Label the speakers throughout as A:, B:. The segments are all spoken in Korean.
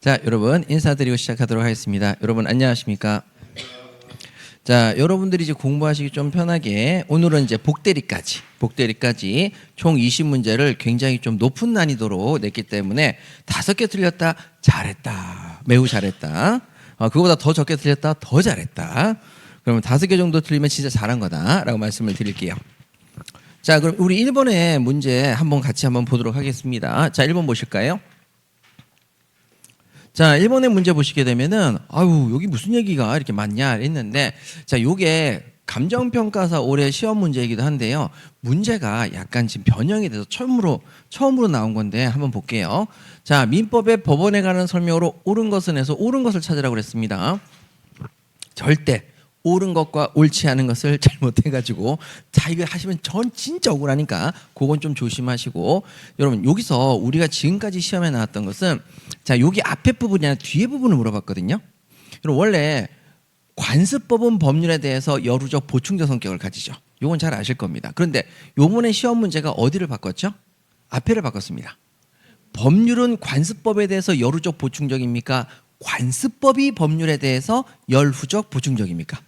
A: 자, 여러분 인사드리고 시작하도록 하겠습니다. 여러분 안녕하십니까? 자, 여러분들이 이제 공부하시기 좀 편하게 오늘은 이제 복대리까지 총 20문제를 굉장히 좀 높은 난이도로 냈기 때문에 5개 틀렸다 잘했다, 매우 잘했다. 그거보다 더 적게 틀렸다 더 잘했다. 그러면 5개 정도 틀리면 진짜 잘한 거다라고 말씀을 드릴게요. 자, 그럼 우리 1번의 문제 한번 같이 한번 보도록 하겠습니다. 자, 1번 보실까요? 자, 1번의 문제 보시게 되면은 아유, 여기 무슨 얘기가 이렇게 많냐 했는데, 자, 요게 감정평가사 올해 시험 문제이기도 한데요. 문제가 약간 지금 변형이 돼서 처음으로 나온 건데 한번 볼게요. 자, 민법의 법원에 관한 설명으로 옳은 것은 해서 옳은 것을 찾으라고 그랬습니다. 절대 옳은 것과 옳지 않은 것을 잘못해가지고, 자, 이거 하시면 전 진짜 억울하니까 그건 좀 조심하시고, 여러분 여기서 우리가 지금까지 시험에 나왔던 것은, 자, 여기 앞에 부분이 아니라 뒤에 부분을 물어봤거든요. 여러분 원래 관습법은 법률에 대해서 여루적 보충적 성격을 가지죠. 이건 잘 아실 겁니다. 그런데 요번에 시험 문제가 어디를 바꿨죠? 앞에를 바꿨습니다. 법률은 관습법에 대해서 여루적 보충적입니까? 관습법이 법률에 대해서 열후적 보충적입니까?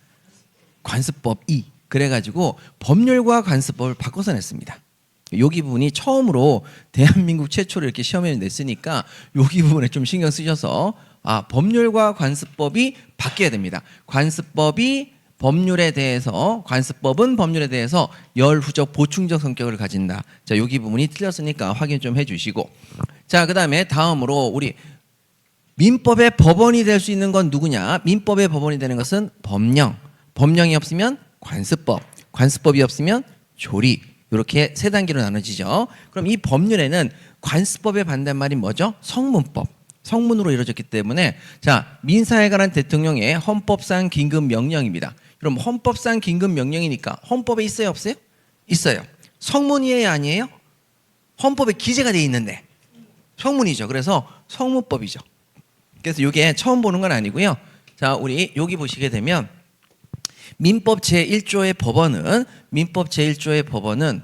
A: 관습법이. 그래가지고 법률과 관습법을 바꿔서 냈습니다. 여기 부분이 처음으로 대한민국 최초로 이렇게 시험에 냈으니까 여기 부분에 좀 신경 쓰셔서 법률과 관습법이 바뀌어야 됩니다. 관습법은 법률에 대해서 열후적 보충적 성격을 가진다. 자, 여기 부분이 틀렸으니까 확인 좀 해주시고, 자, 그 다음에 다음으로 우리 민법의 법원이 될 수 있는 건 누구냐? 민법의 법원이 되는 것은 법령이 없으면 관습법이 없으면 조리. 이렇게 세 단계로 나눠지죠. 그럼 이 법률에는 관습법의 반대말이 뭐죠? 성문으로 이루어졌기 때문에, 자, 민사에 관한 대통령의 헌법상 긴급 명령입니다. 그럼 헌법상 긴급 명령이니까 헌법에 있어요, 없어요? 있어요. 성문이에요, 아니에요? 헌법에 기재가 돼 있는데 성문이죠. 그래서 성문법이죠. 그래서 이게 처음 보는 건 아니고요. 자, 우리 여기 보시게 되면 민법 제1조의 법원은 민법 제1조의 법원은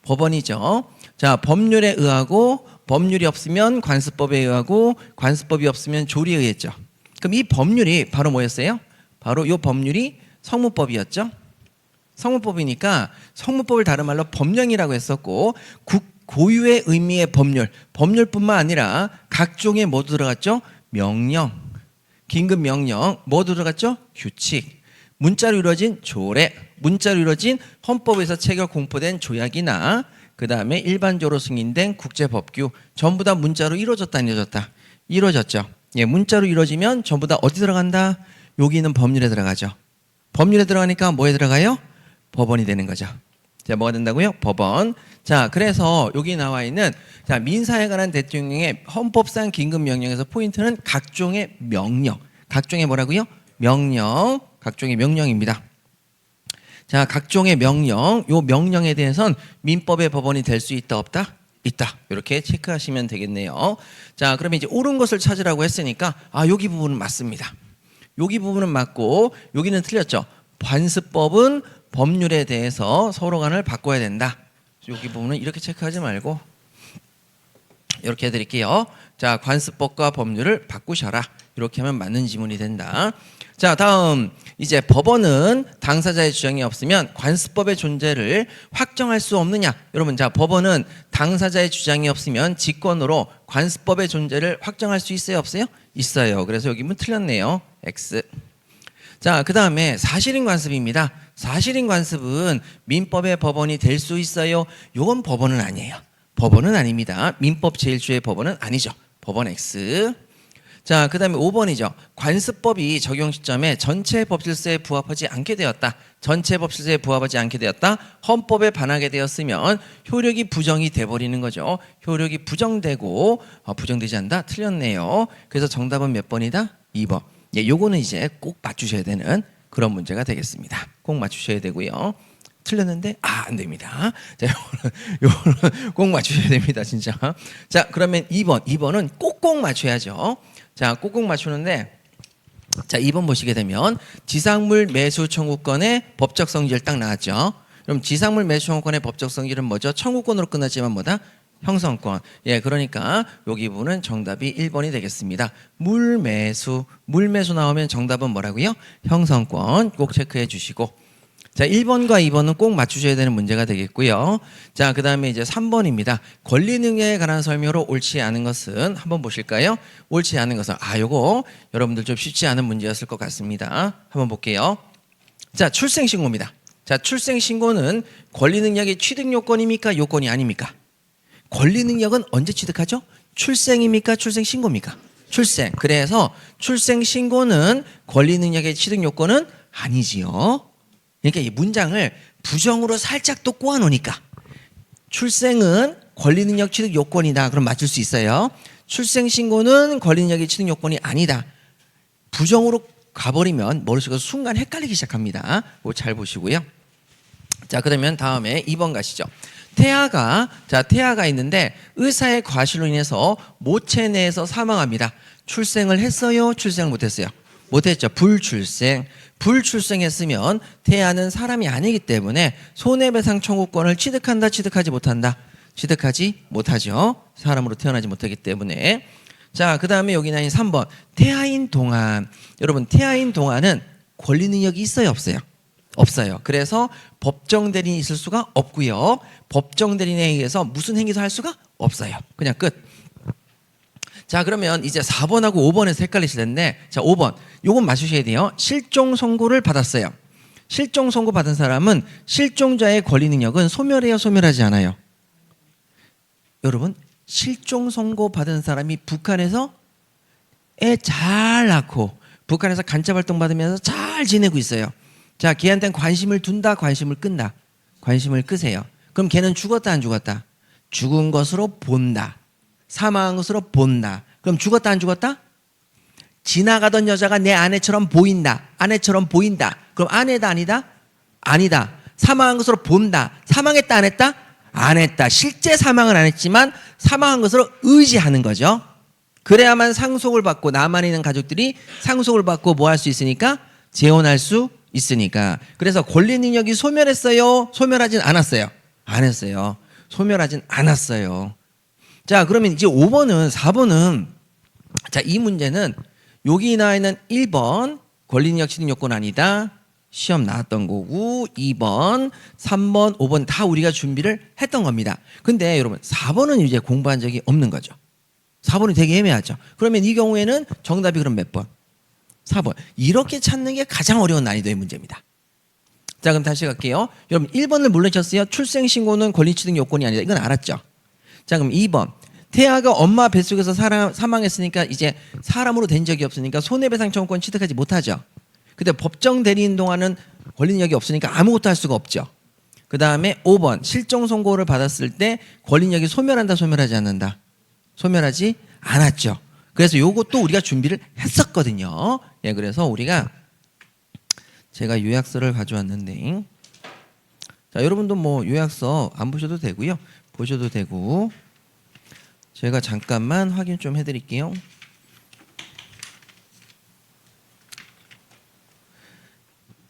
A: 법원이죠. 자, 법률에 의하고, 법률이 없으면 관습법에 의하고, 관습법이 없으면 조리에 의했죠. 그럼 이 법률이 바로 뭐였어요? 바로 이 법률이 성문법이었죠. 성문법이니까 성문법을 다른 말로 법령이라고 했었고, 고유의 의미의 법률뿐만 아니라 각종의 뭐 들어갔죠? 명령, 긴급 명령, 뭐 들어갔죠? 규칙, 문자로 이루어진 조례, 문자로 이루어진 헌법에서 체결 공포된 조약이나 그 다음에 일반적으로 승인된 국제법규, 전부 다 문자로 이루어졌다, 안 이루어졌다? 이루어졌죠. 예, 문자로 이루어지면 전부 다 어디 들어간다? 여기는 법률에 들어가죠. 법률에 들어가니까 뭐에 들어가요? 법원이 되는 거죠. 자, 뭐가 된다고요? 법원. 자, 그래서 여기 나와 있는, 자, 민사에 관한 대통령의 헌법상 긴급명령에서 포인트는 각종의 명령. 각종의 뭐라고요? 각종의 명령입니다. 자, 각종의 명령. 요 명령에 대해서는 민법의 법원이 될 수 있다, 없다? 있다. 이렇게 체크하시면 되겠네요. 자, 그러면 이제 옳은 것을 찾으라고 했으니까, 여기 부분은 맞습니다. 여기 부분은 맞고, 여기는 틀렸죠. 관습법은 법률에 대해서 서로 간을 바꿔야 된다. 여기 부분은 이렇게 체크하지 말고 이렇게 해드릴게요. 자, 관습법과 법률을 바꾸셔라. 이렇게 하면 맞는 지문이 된다. 자, 다음 이제 법원은 당사자의 주장이 없으면 관습법의 존재를 확정할 수 없느냐. 여러분, 자, 법원은 당사자의 주장이 없으면 직권으로 관습법의 존재를 확정할 수 있어요, 없어요? 있어요. 그래서 여기 문 틀렸네요. X. 자, 그 다음에 사실인 관습입니다. 사실인 관습은 민법의 법원이 될 수 있어요. 요건 법원은 아니에요. 법원은 아닙니다. 민법 제1조의 법원은 아니죠. 법원 X. 자, 그 다음에 5번이죠. 관습법이 적용 시점에 전체 법질서에 부합하지 않게 되었다. 전체 법질서에 부합하지 않게 되었다. 헌법에 반하게 되었으면 효력이 부정이 돼버리는 거죠. 효력이 부정되고, 부정되지 않다. 틀렸네요. 그래서 정답은 몇 번이다? 2번. 예, 요거는 이제 꼭 맞추셔야 되는 그런 문제가 되겠습니다. 꼭 맞추셔야 되고요. 틀렸는데 안 됩니다. 자, 요거는 꼭 맞추셔야 됩니다, 진짜. 자, 그러면 2번은 꼭꼭 맞춰야죠. 자, 꼭꼭 맞추는데, 자, 2번 보시게 되면 지상물 매수 청구권의 법적 성질 딱 나왔죠. 그럼 지상물 매수 청구권의 법적 성질은 뭐죠? 청구권으로 끝났지만 뭐다? 형성권. 예, 그러니까 여기 부분은 정답이 1번이 되겠습니다. 물매수 나오면 정답은 뭐라고요? 형성권 꼭 체크해 주시고. 자, 1번과 2번은 꼭 맞추셔야 되는 문제가 되겠고요. 자, 그 다음에 이제 3번입니다. 권리 능력에 관한 설명으로 옳지 않은 것은 한번 보실까요? 옳지 않은 것은 요거 여러분들 좀 쉽지 않은 문제였을 것 같습니다. 한번 볼게요. 자, 출생신고입니다. 자, 출생신고는 권리 능력의 취득 요건입니까? 요건이 아닙니까? 권리 능력은 언제 취득하죠? 출생입니까? 출생신고입니까? 출생. 그래서 출생신고는 권리 능력의 취득 요건은 아니지요. 그러니까 이 문장을 부정으로 살짝 또 꼬아놓으니까 출생은 권리 능력 취득 요건이다. 그럼 맞출 수 있어요. 출생신고는 권리 능력의 취득 요건이 아니다. 부정으로 가버리면 머릿속에서 순간 헷갈리기 시작합니다. 그거 잘 보시고요. 자, 그러면 다음에 2번 가시죠. 태아가 있는데 의사의 과실로 인해서 모체 내에서 사망합니다. 출생을 했어요? 출생을 못했어요? 못했죠. 불출생했으면 태아는 사람이 아니기 때문에 손해배상 청구권을 취득한다, 취득하지 못한다? 취득하지 못하죠. 사람으로 태어나지 못하기 때문에. 자, 그 다음에 여기 나인 3번 태아인 동안. 여러분, 태아인 동안은 권리 능력이 있어요, 없어요? 없어요. 그래서 법정 대리인이 있을 수가 없고요. 법정 대리인에 의해서 무슨 행위도 할 수가 없어요. 그냥 끝. 자, 그러면 이제 4번하고 5번에서 헷갈리실 텐데, 자, 5번 요건 맞추셔야 돼요. 실종 선고를 받았어요. 실종 선고 받은 사람은 실종자의 권리 능력은 소멸해요, 소멸하지 않아요? 여러분, 실종 선고 받은 사람이 북한에서 애 잘 낳고 북한에서 간첩 활동 받으면서 잘 지내고 있어요. 자, 걔한테는 관심을 둔다, 관심을 끈다. 관심을 끄세요. 그럼 걔는 죽었다, 안 죽었다? 죽은 것으로 본다. 사망한 것으로 본다. 그럼 죽었다, 안 죽었다? 지나가던 여자가 내 아내처럼 보인다. 아내처럼 보인다. 그럼 아내다, 아니다? 아니다. 사망한 것으로 본다. 사망했다, 안 했다? 안 했다. 실제 사망은 안 했지만 사망한 것으로 의지하는 거죠. 그래야만 상속을 받고 남아 있는 가족들이 상속을 받고 뭐 할 수 있으니까 재혼할 수 있으니까. 그래서 권리 능력이 소멸했어요? 소멸하진 않았어요? 안 했어요. 소멸하진 않았어요. 자, 그러면 이제 5번은 4번은 자, 이 문제는 여기 나와 있는 1번 권리 능력 취득 요건 아니다. 시험 나왔던 거고 2번, 3번, 5번 다 우리가 준비를 했던 겁니다. 근데 여러분 4번은 이제 공부한 적이 없는 거죠. 4번이 되게 애매하죠. 그러면 이 경우에는 정답이 그럼 몇 번? 4번. 이렇게 찾는 게 가장 어려운 난이도의 문제입니다. 자, 그럼 다시 갈게요. 여러분 1번을 모르셨어요? 출생신고는 권리취득 요건이 아니다. 이건 알았죠? 자, 그럼 2번. 태아가 엄마 뱃속에서 사망했으니까 이제 사람으로 된 적이 없으니까 손해배상 청구권 취득하지 못하죠. 근데 법정 대리인 동안은 권리 능력이 없으니까 아무것도 할 수가 없죠. 그 다음에 5번. 실종 선고를 받았을 때 권리 능력이 소멸한다, 소멸하지 않는다? 소멸하지 않았죠. 그래서 요것도 우리가 준비를 했었거든요. 예, 그래서 우리가 제가 요약서를 가져왔는데, 자, 여러분도 뭐 요약서 안 보셔도 되고요. 보셔도 되고, 제가 잠깐만 확인 좀 해드릴게요.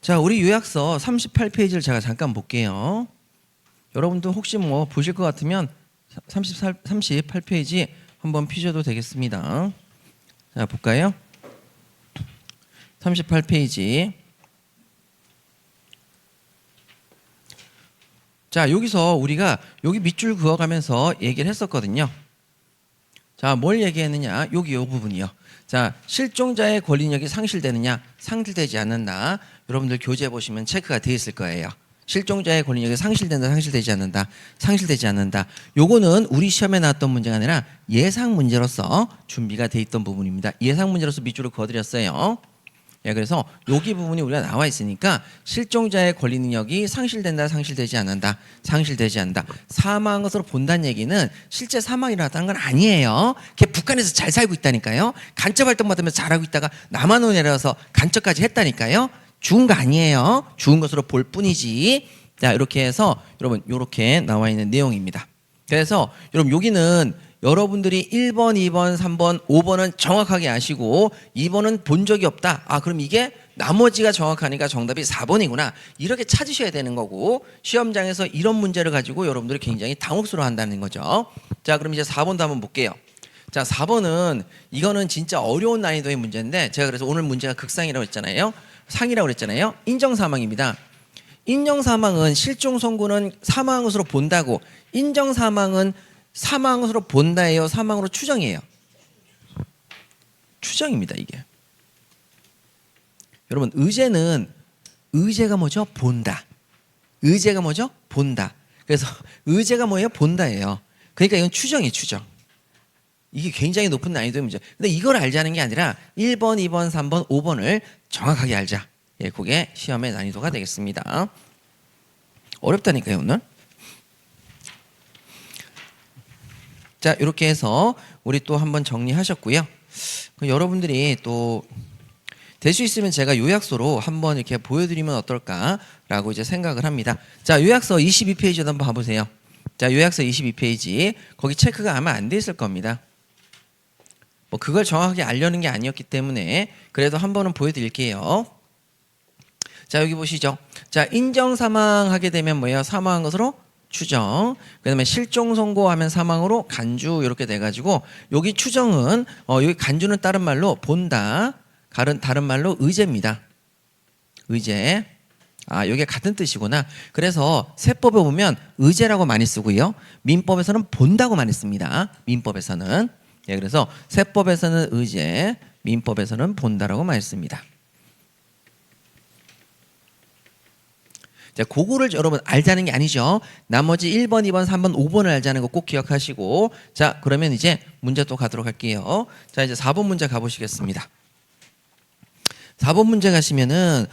A: 자, 우리 요약서 38페이지를 제가 잠깐 볼게요. 여러분도 혹시 뭐 보실 것 같으면 38페이지 한번 피셔도 되겠습니다. 자, 볼까요? 38페이지. 자, 여기서 우리가 여기 밑줄 그어가면서 얘기를 했었거든요. 자, 뭘 얘기했느냐? 여기 이 부분이요. 자, 실종자의 권리력이 상실되느냐? 상실되지 않는다. 여러분들 교재 보시면 체크가 되어 있을 거예요. 실종자의 권리력이 상실된다, 상실되지 않는다, 상실되지 않는다. 요거는 우리 시험에 나왔던 문제가 아니라 예상 문제로서 준비가 돼 있던 부분입니다. 예상 문제로서 밑줄을 그어드렸어요. 예, 그래서 여기 부분이 우리가 나와 있으니까 실종자의 권리 능력이 상실된다, 상실되지 않는다, 상실되지 않는다. 사망한 것으로 본다는 얘기는 실제 사망이 일어났다는 건 아니에요. 걔 북한에서 잘 살고 있다니까요. 간첩 활동 받으면서 잘하고 있다가 남한으로 내려와서 간첩까지 했다니까요. 죽은 거 아니에요. 죽은 것으로 볼 뿐이지. 자, 이렇게 해서 여러분 이렇게 나와 있는 내용입니다. 그래서 여러분 여기는 여러분들이 1번, 2번, 3번, 5번은 정확하게 아시고 2번은 본 적이 없다. 아, 그럼 이게 나머지가 정확하니까 정답이 4번이구나. 이렇게 찾으셔야 되는 거고 시험장에서 이런 문제를 가지고 여러분들이 굉장히 당혹스러워 한다는 거죠. 자, 그럼 이제 4번도 한번 볼게요. 자, 4번은 이거는 진짜 어려운 난이도의 문제인데 제가 그래서 오늘 문제가 극상이라고 했잖아요. 상이라고 그랬잖아요. 인정사망입니다. 인정사망은 실종 선고는 사망으로 본다고, 인정사망은 사망으로 본다예요, 사망으로 추정이에요? 추정입니다. 이게 여러분, 의제가 뭐죠? 본다. 의제가 뭐죠? 본다. 그래서 의제가 뭐예요? 본다예요. 그러니까 이건 추정이에요. 추정. 이게 굉장히 높은 난이도의 문제. 근데 이걸 알자는 게 아니라 1번, 2번, 3번, 5번을 정확하게 알자. 예, 그게 시험의 난이도가 되겠습니다. 어렵다니까요, 오늘. 자, 이렇게 해서 우리 또 한번 정리하셨고요. 여러분들이 또 될 수 있으면 제가 요약서로 한번 이렇게 보여드리면 어떨까라고 이제 생각을 합니다. 자, 요약서 22페이지도 한번 봐보세요. 자, 요약서 22페이지. 거기 체크가 아마 안 돼 있을 겁니다. 뭐 그걸 정확하게 알려는 게 아니었기 때문에 그래도 한 번은 보여드릴게요. 자, 여기 보시죠. 자, 인정 사망하게 되면 뭐예요? 사망한 것으로 추정. 그다음에 실종 선고하면 사망으로 간주 이렇게 돼가지고 여기 추정은 여기 간주는 다른 말로 본다. 다른 말로 의제입니다. 의제. 아, 여기가 같은 뜻이구나. 그래서 세법에 보면 의제라고 많이 쓰고요. 민법에서는 본다고 많이 씁니다. 민법에서는. 예, 그래서 세법에서는 의제, 민법에서는 본다라고 많이 씁니다. 자, 그거를 여러분 알자는 게 아니죠. 나머지 1번, 2번, 3번, 5번을 알자는 거 꼭 기억하시고. 자, 그러면 이제 문제 또 가도록 할게요. 자, 이제 4번 문제 가보시겠습니다. 4번 문제 가시면은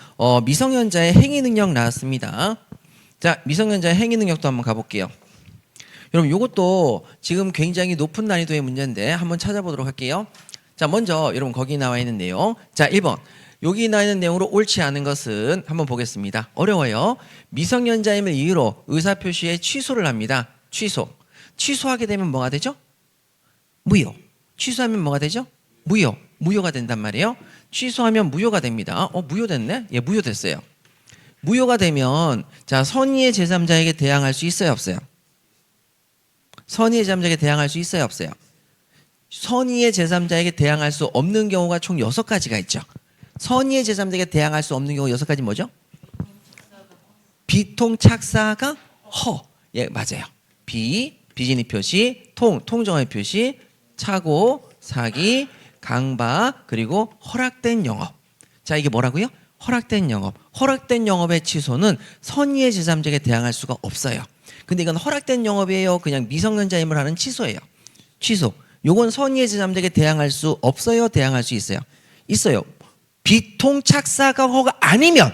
A: 미성년자의 행위 능력 나왔습니다. 자, 미성년자의 행위 능력도 한번 가볼게요. 여러분, 이것도 지금 굉장히 높은 난이도의 문제인데 한번 찾아보도록 할게요. 자, 먼저 여러분 거기 나와 있는 내용. 자, 1번. 여기 나와 있는 내용으로 옳지 않은 것은 한번 보겠습니다. 어려워요. 미성년자임을 이유로 의사표시에 취소를 합니다. 취소하게 되면 뭐가 되죠? 무효. 취소하면 뭐가 되죠? 무효. 무효가 된단 말이에요. 취소하면 무효가 됩니다. 무효됐네? 예, 무효됐어요. 무효가 되면 자, 선의의 제3자에게 대항할 수 있어요, 없어요? 선의의 제3자에게 대항할 수 있어요, 없어요? 선의의 제3자에게 대항할 수 없는 경우가 총 6가지가 있죠. 선의의 제3자에게 대항할 수 없는 경우 6가지 뭐죠? 비통, 착사가, 허. 예, 맞아요. 비진입 표시, 통정의 표시, 착오, 사기, 강박, 그리고 허락된 영업. 자, 이게 뭐라고요? 허락된 영업. 허락된 영업의 취소는 선의의 제3자에게 대항할 수가 없어요. 근데 이건 허락된 영업이에요? 그냥 미성년자임을 하는 취소예요. 취소. 요건 선의의 제3자에게 대항할 수 없어요? 대항할 수 있어요? 있어요. 비통, 착사가, 허가 아니면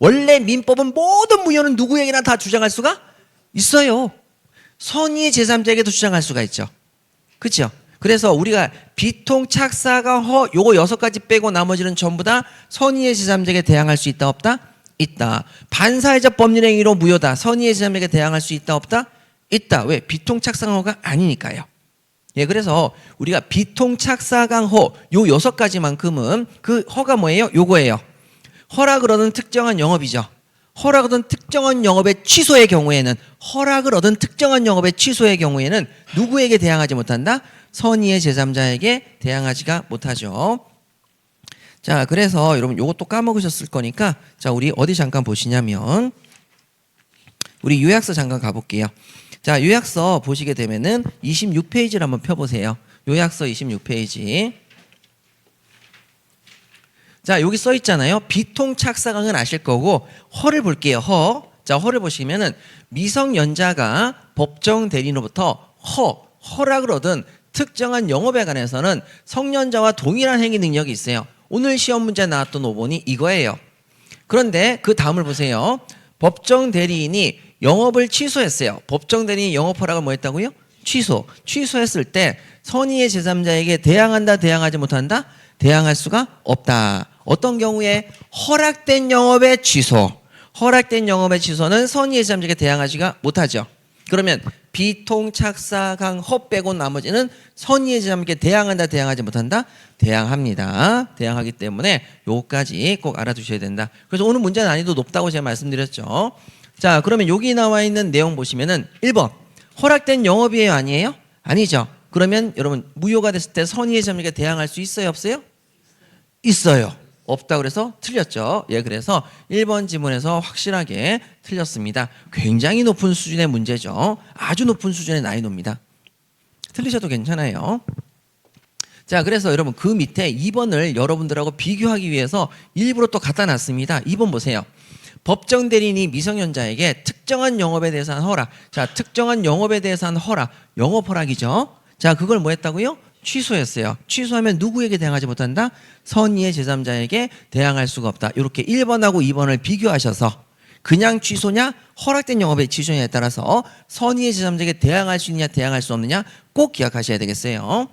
A: 원래 민법은 모든 무효는 누구에게나 다 주장할 수가 있어요. 선의의 제3자에게도 주장할 수가 있죠. 그렇죠? 그래서 우리가 비통, 착사가, 허 요거 6가지 빼고 나머지는 전부 다 선의의 제3자에게 대항할 수 있다 없다? 있다. 반사회적 법률행위로 무효다. 선의의 제3자에게 대항할 수 있다 없다? 있다. 왜? 비통, 착사가, 허가 아니니까요. 예, 그래서 우리가 비통, 착사강, 허 요 6가지만큼은 그 허가 뭐예요? 요거예요. 허락을 얻은 특정한 영업이죠. 허락을 얻은 특정한 영업의 취소의 경우에는 누구에게 대항하지 못한다? 선의의 제3자에게 대항하지가 못하죠. 자, 그래서 여러분 요것도 까먹으셨을 거니까 자, 우리 어디 잠깐 보시냐면 우리 요약서 잠깐 가볼게요. 자, 요약서 보시게 되면은 26페이지를 한번 펴보세요. 요약서 26페이지. 자, 여기 써 있잖아요. 비통, 착사강은 아실 거고 허를 볼게요. 허. 자, 허를 보시면은 미성년자가 법정 대리인으로부터 허락을 얻은 특정한 영업에 관해서는 성년자와 동일한 행위 능력이 있어요. 오늘 시험 문제 나왔던 5번이 이거예요. 그런데 그 다음을 보세요. 법정 대리인이 영업을 취소했어요. 법정 대리인이 영업 허락을 뭐 했다고요? 취소했을 때 선의의 제3자에게 대항한다, 대항하지 못한다? 대항할 수가 없다. 어떤 경우에? 허락된 영업의 취소. 허락된 영업의 취소는 선의의 제3자에게 대항하지가 못하죠. 그러면 비통, 착사, 강, 허 빼고 나머지는 선의의 제3자에게 대항한다, 대항하지 못한다? 대항합니다. 대항하기 때문에 요까지 꼭 알아두셔야 된다. 그래서 오늘 문제 난이도 높다고 제가 말씀드렸죠. 자, 그러면 여기 나와 있는 내용 보시면은 1번 허락된 영업이에요, 아니에요? 아니죠. 그러면 여러분 무효가 됐을 때 선의의 제3자에게 대항할 수 있어요, 없어요? 있어요. 없다 그래서 틀렸죠. 예, 그래서 1번 지문에서 확실하게 틀렸습니다. 굉장히 높은 수준의 문제죠. 아주 높은 수준의 난이도입니다. 틀리셔도 괜찮아요. 자, 그래서 여러분 그 밑에 2번을 여러분들하고 비교하기 위해서 일부러 또 갖다 놨습니다. 2번 보세요. 법정 대리인이 미성년자에게 특정한 영업에 대해서 한 허락. 자, 특정한 영업에 대해서 한 허락. 영업 허락이죠. 자, 그걸 뭐 했다고요? 취소했어요. 취소하면 누구에게 대항하지 못한다? 선의의 제3자에게 대항할 수가 없다. 이렇게 1번하고 2번을 비교하셔서 그냥 취소냐 허락된 영업의 취소냐에 따라서 선의의 제3자에게 대항할 수 있느냐 대항할 수 없느냐 꼭 기억하셔야 되겠어요.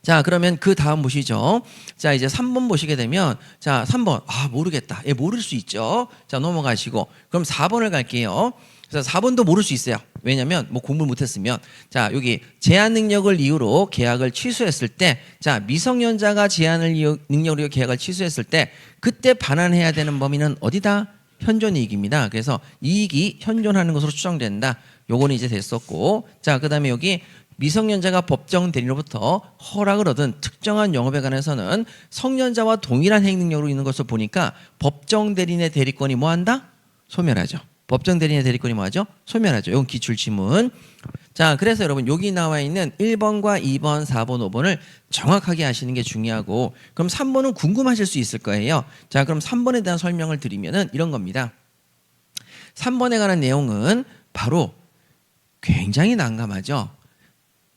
A: 자, 그러면 그 다음 보시죠. 자, 이제 3번 보시게 되면 자, 3번 모르겠다. 예, 모를 수 있죠. 자, 넘어가시고 그럼 4번을 갈게요. 그래서 4번도 모를 수 있어요. 왜냐면 뭐 공부를 못했으면 자, 여기 제한 능력을 이유로 계약을 취소했을 때 자, 미성년자가 제한을 능력으로 계약을 취소했을 때 그때 반환해야 되는 범위는 어디다? 현존이익입니다. 그래서 이익이 현존하는 것으로 추정된다. 요거는 이제 됐었고 자, 그 다음에 여기 미성년자가 법정 대리인으로부터 허락을 얻은 특정한 영업에 관해서는 성년자와 동일한 행위 능력으로 있는 것을 보니까 법정 대리인의 대리권이 뭐한다? 소멸하죠. 법정 대리인의 대리권이 뭐하죠? 소멸하죠. 이건 기출지문. 자, 그래서 여러분 여기 나와 있는 1번과 2번, 4번, 5번을 정확하게 아시는 게 중요하고 그럼 3번은 궁금하실 수 있을 거예요. 자, 그럼 3번에 대한 설명을 드리면은 이런 겁니다. 3번에 관한 내용은 바로 굉장히 난감하죠.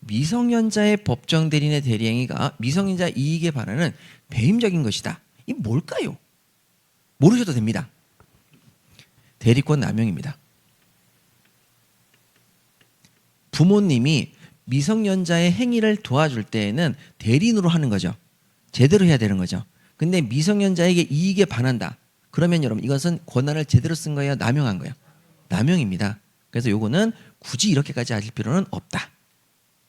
A: 미성년자의 법정 대리인의 대리행위가 미성년자 이익에 반하는 배임적인 것이다. 이 뭘까요? 모르셔도 됩니다. 대리권 남용입니다. 부모님이 미성년자의 행위를 도와줄 때에는 대리인으로 하는 거죠. 제대로 해야 되는 거죠. 근데 미성년자에게 이익에 반한다. 그러면 여러분 이것은 권한을 제대로 쓴 거예요? 남용한 거예요? 남용입니다. 그래서 요거는 굳이 이렇게까지 아실 필요는 없다.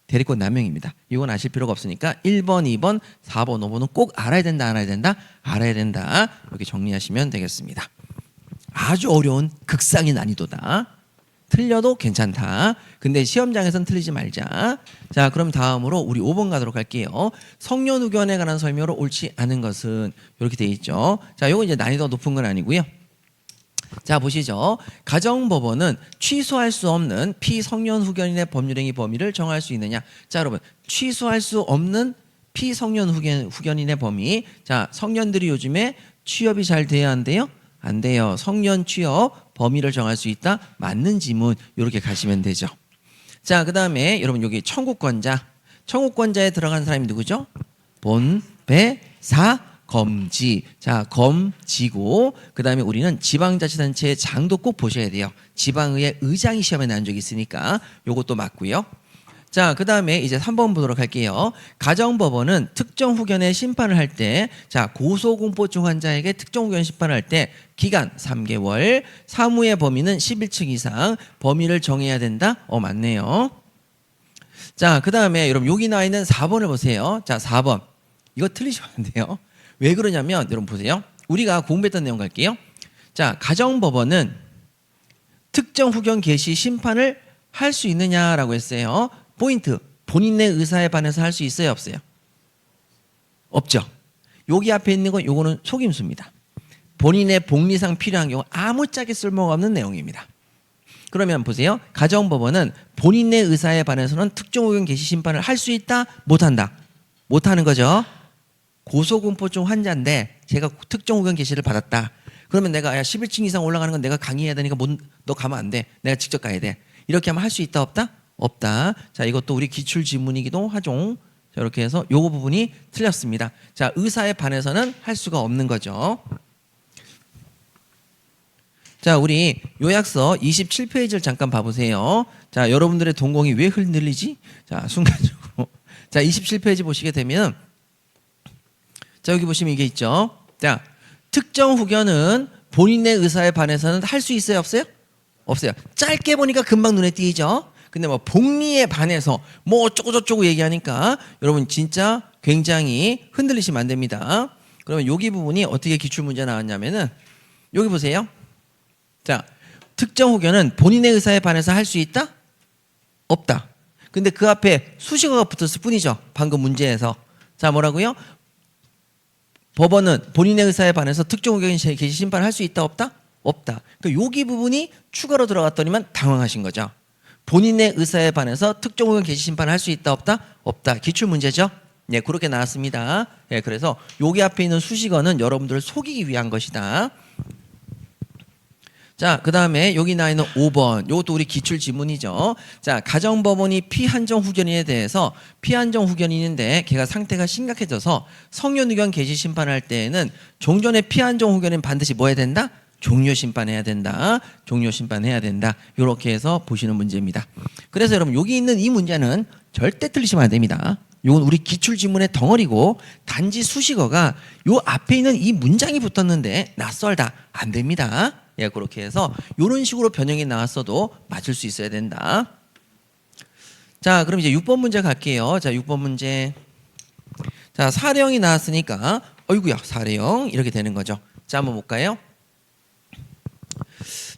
A: 대리권 남용입니다. 이건 아실 필요가 없으니까 1번, 2번, 4번, 5번은 꼭 알아야 된다, 알아야 된다, 알아야 된다. 이렇게 정리하시면 되겠습니다. 아주 어려운 극상의 난이도다. 틀려도 괜찮다. 근데 시험장에서는 틀리지 말자. 자, 그럼 다음으로 우리 5번 가도록 할게요. 성년 후견에 관한 설명으로 옳지 않은 것은 이렇게 돼 있죠. 자, 요거 이제 난이도가 높은 건 아니고요. 자, 보시죠. 가정법원은 취소할 수 없는 피성년 후견인의 법률행위 범위를 정할 수 있느냐. 자, 여러분 취소할 수 없는 피성년 후견인의 범위. 자, 성년들이 요즘에 취업이 잘 돼야 한대요? 안 돼요. 성년 취업 범위를 정할 수 있다? 맞는 지문 이렇게 가시면 되죠. 자, 그 다음에 여러분 여기 청구권자. 청구권자에 들어간 사람이 누구죠? 본, 배, 사, 검지. 자, 검지고 그 다음에 우리는 지방자치단체의 장도 꼭 보셔야 돼요. 지방의회 의장이 시험에 난 적이 있으니까 요것도 맞고요. 자, 그 다음에 이제 3번 보도록 할게요. 가정법원은 특정 후견의 심판을 할 때, 자, 고소공포증 환자에게 특정 후견 심판을 할 때 기간 3개월, 사무의 범위는 11층 이상 범위를 정해야 된다? 맞네요. 자, 그 다음에 여러분 여기 나와 있는 4번을 보세요. 자, 4번. 이거 틀리시면 안 돼요. 왜 그러냐면 여러분 보세요. 우리가 공부했던 내용 갈게요. 자, 가정법원은 특정 후견 개시 심판을 할 수 있느냐라고 했어요. 포인트. 본인의 의사에 반해서 할 수 있어요, 없어요? 없죠. 여기 앞에 있는 건 요거는 속임수입니다. 본인의 복리상 필요한 경우 아무짝에 쓸모가 없는 내용입니다. 그러면 보세요. 가정법원은 본인의 의사에 반해서는 특정 후견 개시 심판을 할 수 있다, 못한다. 못하는 거죠. 고소공포증 환자인데 제가 특정 후견 개시를 받았다. 그러면 내가 11층 이상 올라가는 건 내가 강의해야 되니까 너 가면 안 돼. 내가 직접 가야 돼. 이렇게 하면 할 수 있다, 없다? 없다. 자, 이것도 우리 기출 지문이기도 하죠. 자, 이렇게 해서 요거 부분이 틀렸습니다. 자, 의사에 반해서는 할 수가 없는 거죠. 자, 우리 요약서 27페이지를 잠깐 봐보세요. 자, 여러분들의 동공이 왜 흔들리지? 자, 순간적으로. 자, 27페이지 보시게 되면 자, 여기 보시면 이게 있죠. 자, 특정 후견은 본인의 의사에 반해서는 할 수 있어요, 없어요? 없어요. 짧게 보니까 금방 눈에 띄죠. 근데 뭐 복리에 반해서 뭐 어쩌고저쩌고 얘기하니까 여러분 진짜 굉장히 흔들리시면 안 됩니다. 그러면 여기 부분이 어떻게 기출문제 나왔냐면은 여기 보세요. 자, 특정 후견은 본인의 의사에 반해서 할 수 있다? 없다. 근데 그 앞에 수식어가 붙었을 뿐이죠. 방금 문제에서. 자, 뭐라고요? 법원은 본인의 의사에 반해서 특정 후견인 개시 심판할 수 있다 없다? 없다. 그러니까 여기 부분이 추가로 들어갔더니만 당황하신 거죠. 본인의 의사에 반해서 특정 후견 개시 심판할 수 있다 없다? 없다. 기출 문제죠. 네, 그렇게 나왔습니다. 네, 그래서 여기 앞에 있는 수식어는 여러분들을 속이기 위한 것이다. 자, 그 다음에 여기 나와 있는 5번. 이것도 우리 기출 지문이죠. 자, 가정법원이 피한정 후견인에 대해서 피한정 후견인인데 걔가 상태가 심각해져서 성년 의견 개시 심판할 때에는 종전의 피한정 후견인 반드시 뭐 해야 된다? 종료 심판해야 된다. 종료 심판해야 된다. 이렇게 해서 보시는 문제입니다. 그래서 여러분 여기 있는 이 문제는 절대 틀리시면 안 됩니다. 이건 우리 기출 지문의 덩어리고 단지 수식어가 요 앞에 있는 이 문장이 붙었는데 낯설다. 안 됩니다. 예, 그렇게 해서 이런 식으로 변형이 나왔어도 맞출 수 있어야 된다. 자, 그럼 이제 6번 문제 갈게요. 자, 6번 문제. 자, 사례형이 나왔으니까 어이구야, 사례형 이렇게 되는 거죠. 자, 한번 볼까요?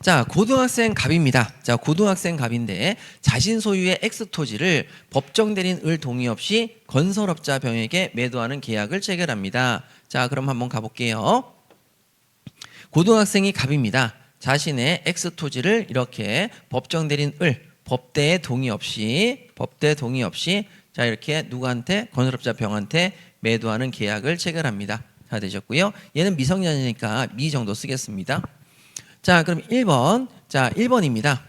A: 자, 고등학생 갑입니다. 자, 고등학생 갑인데 자신 소유의 X 토지를 법정 대리인 을 동의 없이 건설업자 병에게 매도하는 계약을 체결합니다. 자, 그럼 한번 가볼게요. 고등학생이 갑입니다. 자신의 X 토지를 이렇게 법정 대리인 을 법대의 동의 없이 자, 이렇게 누구한테 건설업자 병한테 매도하는 계약을 체결합니다. 자, 되셨고요. 얘는 미성년이니까 미 정도 쓰겠습니다. 자, 그럼 1번. 자, 1번입니다.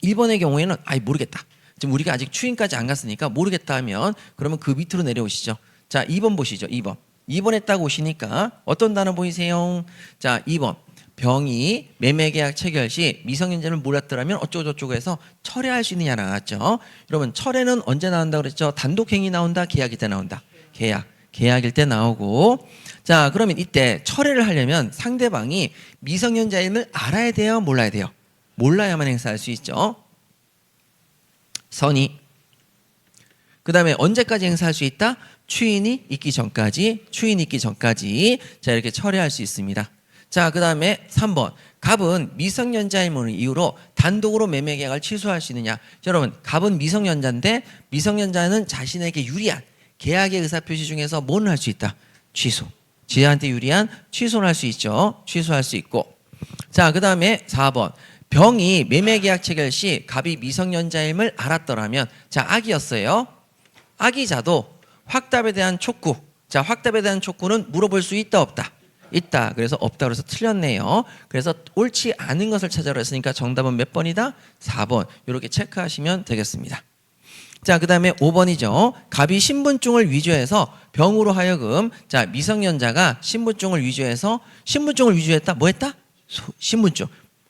A: 1번의 경우에는 모르겠다. 지금 우리가 아직 추인까지 안 갔으니까 모르겠다 하면 그러면 그 밑으로 내려오시죠. 자, 2번 보시죠. 2번. 2번에 딱 오시니까 어떤 단어 보이세요? 자, 2번. 병이 매매계약 체결 시 미성년자를 몰랐더라면 어쩌고저쩌고 해서 철회할 수 있느냐 나왔죠. 여러분 철회는 언제 나온다 그랬죠? 단독행위 나온다? 계약일 때 나온다? 계약일 때 나오고. 자, 그러면 이때 철회를 하려면 상대방이 미성년자임을 알아야 돼요? 몰라야 돼요? 몰라야만 행사할 수 있죠. 선의. 그 다음에 언제까지 행사할 수 있다? 추인이 있기 전까지. 자, 이렇게 철회할 수 있습니다. 자, 그 다음에 3번. 갑은 미성년자임을 이유로 단독으로 매매 계약을 취소할 수 있느냐? 자, 여러분, 갑은 미성년자인데 미성년자는 자신에게 유리한 계약의 의사표시 중에서 뭐는 할 수 있다? 취소. 지한테 유리한 취소를 할 수 있죠. 취소할 수 있고. 자, 그 다음에 4번. 병이 매매계약 체결 시 갑이 미성년자임을 알았더라면, 자, 악이었어요. 악이자도 확답에 대한 촉구. 자, 확답에 대한 촉구는 물어볼 수 있다, 없다? 있다. 그래서 없다 그래서 틀렸네요. 그래서 옳지 않은 것을 찾아라 했으니까 정답은 몇 번이다? 4번. 이렇게 체크하시면 되겠습니다. 자, 그 다음에 5번이죠. 갑이 신분증을 위조해서 병으로 하여금, 자, 미성년자가 신분증을 위조했다? 뭐 했다? 신분증.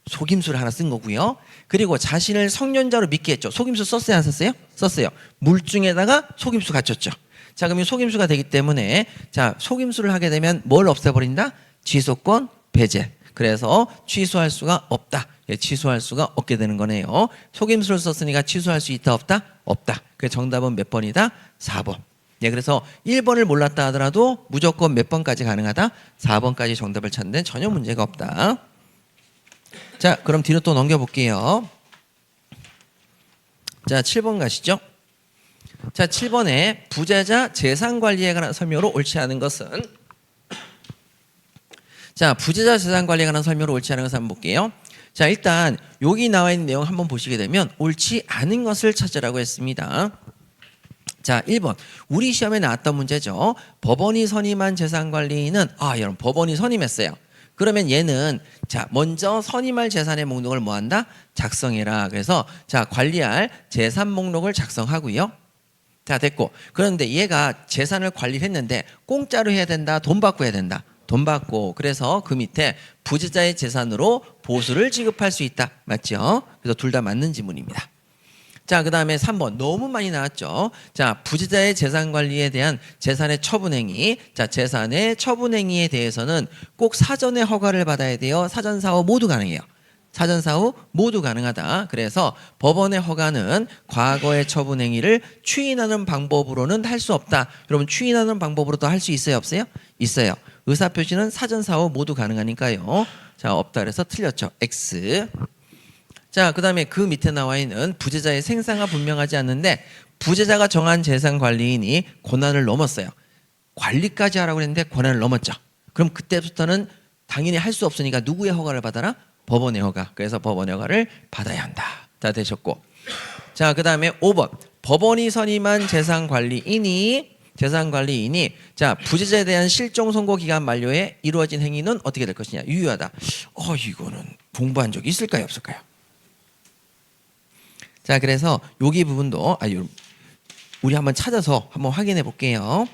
A: 속임수를 하나 쓴 거고요. 그리고 자신을 성년자로 믿게 했죠. 속임수 썼어요? 안 썼어요? 썼어요. 물증에다가 속임수 갖췄죠. 자, 그럼 이 속임수가 되기 때문에, 자, 속임수를 하게 되면 뭘 없애버린다? 취소권 배제. 그래서 취소할 수가 없다. 예, 취소할 수가 없게 되는 거네요. 속임수를 썼으니까 취소할 수 있다 없다? 없다. 그래서 정답은 몇 번이다? 4번. 예, 그래서 1번을 몰랐다 하더라도 무조건 몇 번까지 가능하다? 4번까지 정답을 찾는 데 전혀 문제가 없다. 자, 그럼 뒤로 또 넘겨볼게요. 자, 7번 가시죠. 자, 7번에 부재자 재산관리에 관한 설명으로 옳지 않은 것은, 자, 부재자 재산관리에 관한 설명으로 옳지 않은 것을 한번 볼게요. 자, 일단 여기 나와 있는 내용 한번 보시게 되면 옳지 않은 것을 찾으라고 했습니다. 자, 1번. 우리 시험에 나왔던 문제죠. 법원이 선임한 재산관리인은, 여러분 법원이 선임했어요. 그러면 얘는, 자, 먼저 선임할 재산의 목록을 뭐 한다? 작성해라. 그래서, 자, 관리할 재산 목록을 작성하고요. 자, 됐고. 그런데 얘가 재산을 관리를 했는데 공짜로 해야 된다? 돈 받고 해야 된다? 돈 받고. 그래서 그 밑에 부재자의 재산으로 보수를 지급할 수 있다. 맞죠? 그래서 둘 다 맞는 지문입니다. 자, 그 다음에 3번. 너무 많이 나왔죠. 자, 부재자의 재산 관리에 대한 재산의 처분행위. 자, 재산의 처분행위에 대해서는 꼭 사전에 허가를 받아야 돼요. 사전사후 모두 가능해요. 사전 사후 모두 가능하다. 그래서 법원의 허가는 과거의 처분 행위를 추인하는 방법으로는 할 수 없다. 여러분 추인하는 방법으로도 할 수 있어요, 없어요? 있어요. 의사 표시는 사전 사후 모두 가능하니까요. 자, 없다 그래서 틀렸죠. X. 자, 그다음에 그 밑에 나와 있는 부재자의 생사가 분명하지 않는데 부재자가 정한 재산 관리인이 권한을 넘었어요. 관리까지 하라고 그랬는데 권한을 넘었죠. 그럼 그때부터는 당연히 할 수 없으니까 누구의 허가를 받아라? 법원의 허가. 그래서 법원의 허가를 받아야 한다. 다 되셨고. 자, 그다음에 5번. 법원이 선임한 재산관리인이 자, 부재자에 대한 실종 선고 기간 만료에 이루어진 행위는 어떻게 될 것이냐? 유효하다. 이거는 공부한 적이 있을까요, 없을까요? 자, 그래서 여기 부분도 우리 한번 찾아서 한번 확인해 볼게요.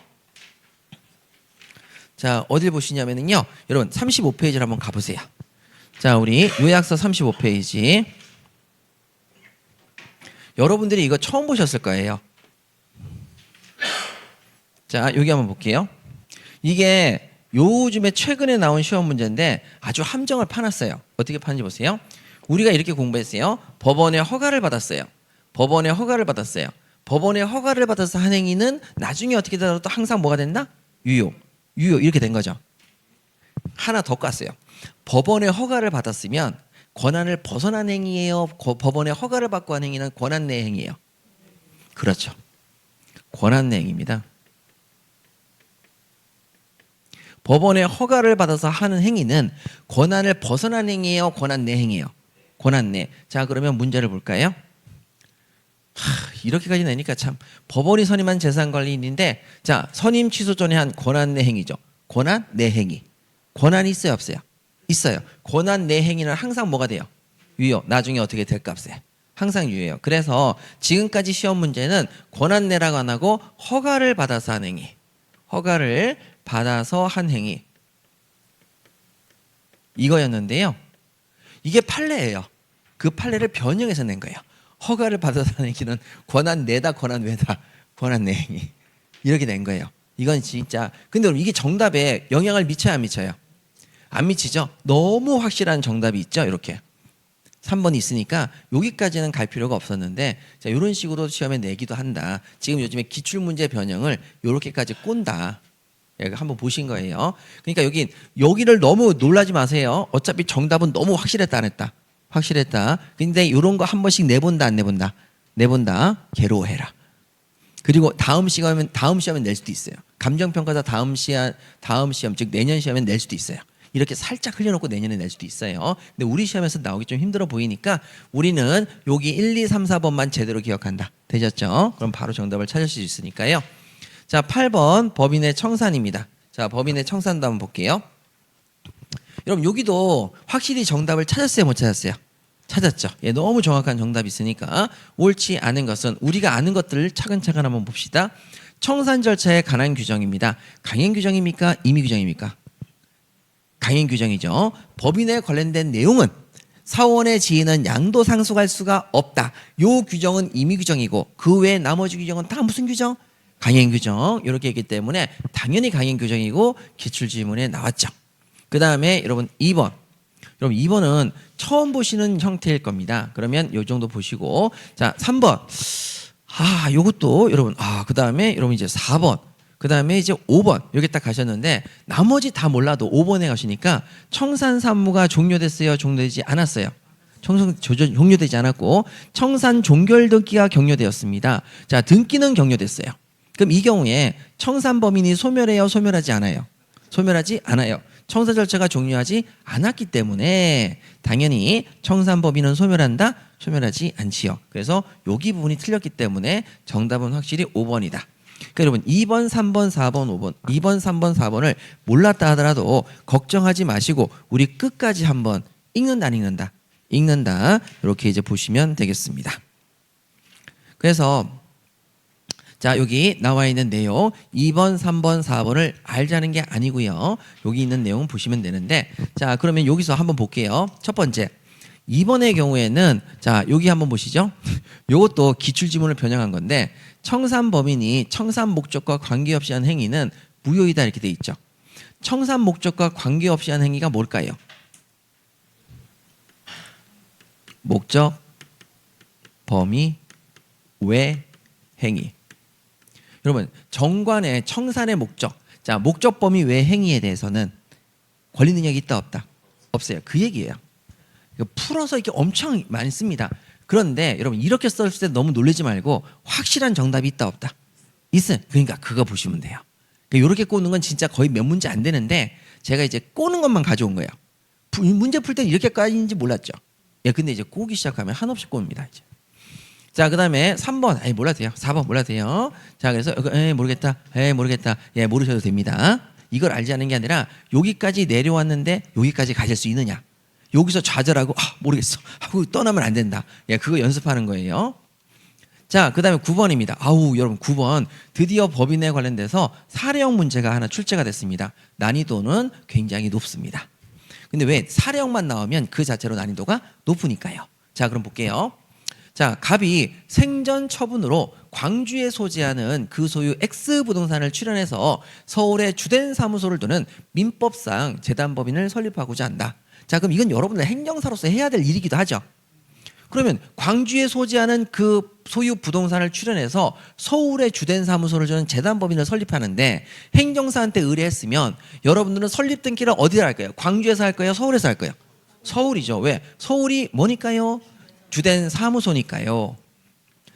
A: 자, 어딜 보시냐면요. 여러분 35페이지를 한번 가보세요. 자, 우리 요약서 35페이지. 여러분들이 이거 처음 보셨을 거예요. 자, 여기 한번 볼게요. 이게 요즘에 최근에 나온 시험 문제인데 아주 함정을 파놨어요. 어떻게 파는지 보세요. 우리가 이렇게 공부했어요. 법원의 허가를 받았어요. 법원의 허가를 받았어요. 법원의 허가를 받아서 한 행위는 나중에 어떻게 되더라도 항상 뭐가 된다? 유효 이렇게 된 거죠. 하나 더 깠어요. 법원의 허가를 받았으면 권한을 벗어난 행위예요. 법원의 허가를 받고 한 행위는 권한 내 행위예요. 그렇죠. 권한 내 행위입니다. 법원의 허가를 받아서 하는 행위는 권한을 벗어난 행위예요. 권한 내 행위예요. 권한 내. 자, 그러면 문제를 볼까요? 이렇게까지 내니까 참. 법원이 선임한 재산관리인인데 자, 선임 취소 전에 한 권한 내 행위죠. 권한 내 행위. 권한이 있어요, 없어요? 있어요. 권한 내 행위는 항상 뭐가 돼요? 유효. 나중에 어떻게 될 값에 항상 유효해요. 그래서 지금까지 시험 문제는 권한 내라고 안 하고 허가를 받아서 한 행위. 허가를 받아서 한 행위. 이거였는데요. 이게 판례예요. 그 판례를 변형해서 낸 거예요. 허가를 받아서 한 행위는 권한 내다, 권한 외다, 권한 내 행위. 이렇게 낸 거예요. 이건 진짜. 근데 이게 정답에 영향을 미쳐야 안 미쳐요? 안 미치죠? 너무 확실한 정답이 있죠? 이렇게. 3번이 있으니까 여기까지는 갈 필요가 없었는데 자, 이런 식으로 시험에 내기도 한다. 지금 요즘에 기출문제 변형을 이렇게까지 꼰다. 한번 보신 거예요. 그러니까 여기를 너무 놀라지 마세요. 어차피 정답은 너무 확실했다 안 했다. 확실했다. 근데 이런 거 한 번씩 내본다 안 내본다. 내본다. 괴로워해라. 그리고 다음 시험에 낼 수도 있어요. 감정평가사 다음 시험 즉 내년 시험에 낼 수도 있어요. 이렇게 살짝 흘려놓고 내년에 낼 수도 있어요. 근데 우리 시험에서 나오기 좀 힘들어 보이니까 우리는 여기 1, 2, 3, 4번만 제대로 기억한다. 되셨죠? 그럼 바로 정답을 찾을 수 있으니까요. 자, 8번 법인의 청산입니다. 자, 법인의 청산도 한번 볼게요. 여러분 여기도 확실히 정답을 찾았어요, 못 찾았어요? 찾았죠. 예, 너무 정확한 정답이 있으니까 옳지 않은 것은 우리가 아는 것들을 차근차근 한번 봅시다. 청산 절차에 관한 규정입니다. 강행 규정입니까? 임의 규정입니까? 강행 규정이죠. 법인에 관련된 내용은 사원의 지위는 양도 상속할 수가 없다. 요 규정은 임의 규정이고 그 외 나머지 규정은 다 무슨 규정? 강행 규정. 이렇게 했기 때문에 당연히 강행 규정이고 기출 지문에 나왔죠. 그 다음에 여러분 2번. 여러분 2번은 처음 보시는 형태일 겁니다. 그러면 요 정도 보시고 자 3번. 요것도 여러분 그 다음에 여러분 이제 4번. 그 다음에 이제 5번 여기 딱 가셨는데 나머지 다 몰라도 5번에 가시니까 청산 사무가 종료됐어요? 종료되지 않았어요? 종료되지 않았고 청산 종결 등기가 격려되었습니다. 자, 등기는 격려됐어요. 그럼 이 경우에 청산 범인이 소멸해요? 소멸하지 않아요? 소멸하지 않아요. 청산 절차가 종료하지 않았기 때문에 당연히 청산 범인은 소멸한다? 소멸하지 않지요. 그래서 여기 부분이 틀렸기 때문에 정답은 확실히 5번이다. 그러니까 여러분 2번, 3번, 4번, 5번 2번, 3번, 4번을 몰랐다 하더라도 걱정하지 마시고 우리 끝까지 한번 읽는다 안 읽는다? 읽는다. 이렇게 이제 보시면 되겠습니다. 그래서 자, 여기 나와 있는 내용 2번, 3번, 4번을 알자는 게 아니고요. 여기 있는 내용 보시면 되는데 자, 그러면 여기서 한번 볼게요. 첫 번째 2번의 경우에는 자, 여기 한번 보시죠. 이것도 기출지문을 변형한 건데 청산 범인이 청산 목적과 관계없이 한 행위는 무효이다 이렇게 돼 있죠. 청산 목적과 관계없이 한 행위가 뭘까요? 목적, 범위, 왜, 행위. 여러분 정관의 청산의 목적, 자 목적, 범위, 왜, 행위에 대해서는 권리 능력이 있다 없다? 없어요. 그 얘기예요. 이거 풀어서 이렇게 엄청 많이 씁니다. 그런데 여러분 이렇게 썼을 때 너무 놀라지 말고 확실한 정답이 있다 없다? 있어요. 그러니까 그거 보시면 돼요. 그러니까 이렇게 꼬는 건 진짜 거의 몇 문제 안 되는데 제가 이제 꼬는 것만 가져온 거예요. 문제 풀 때는 이렇게까지인지 몰랐죠. 예, 근데 이제 꼬기 시작하면 한없이 꼬입니다. 이제. 자, 그 다음에 3번. 에이, 몰라도 돼요. 4번 몰라도 돼요. 자, 그래서, 모르겠다. 모르겠다. 예, 모르셔도 됩니다. 이걸 알지 않은 게 아니라 여기까지 내려왔는데 여기까지 가실 수 있느냐. 여기서 좌절하고, 모르겠어. 하고 떠나면 안 된다. 예, 그거 연습하는 거예요. 자, 그 다음에 9번입니다. 여러분 9번. 드디어 법인에 관련돼서 사례형 문제가 하나 출제가 됐습니다. 난이도는 굉장히 높습니다. 근데 왜 사례형만 나오면 그 자체로 난이도가 높으니까요. 자, 그럼 볼게요. 자, 갑이 생전 처분으로 광주에 소재하는 그 소유 X 부동산을 출연해서 서울에 주된 사무소를 두는 민법상 재단법인을 설립하고자 한다. 자, 그럼 이건 여러분들 행정사로서 해야 될 일이기도 하죠. 그러면 광주에 소재하는 그 소유 부동산을 출연해서 서울에 주된 사무소를 주는 재단법인을 설립하는데 행정사한테 의뢰했으면 여러분들은 설립 등기를 어디서 할 거예요? 광주에서 할 거예요? 서울에서 할 거예요? 서울이죠. 왜? 서울이 뭐니까요? 주된 사무소니까요.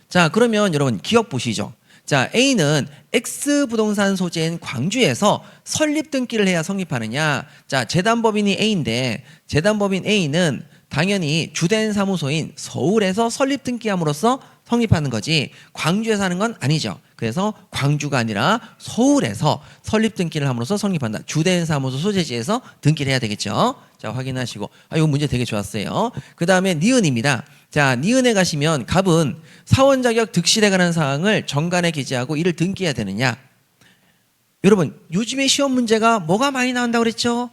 A: 자, 그러면 여러분 기억 보시죠. 자, A는 X 부동산 소재인 광주에서 설립 등기를 해야 성립하느냐. 자, 재단법인이 A인데 재단법인 A는 당연히 주된 사무소인 서울에서 설립 등기함으로써 성립하는 거지 광주에서 하는 건 아니죠. 그래서 광주가 아니라 서울에서 설립 등기를 함으로써 성립한다. 주된 사무소 소재지에서 등기를 해야 되겠죠. 자, 확인하시고. 이거 문제 되게 좋았어요. 그 다음에 니은입니다. 자, 니은에 가시면 갑은 사원 자격 득실에 관한 사항을 정관에 기재하고 이를 등기해야 되느냐. 여러분 요즘에 시험 문제가 뭐가 많이 나온다고 그랬죠?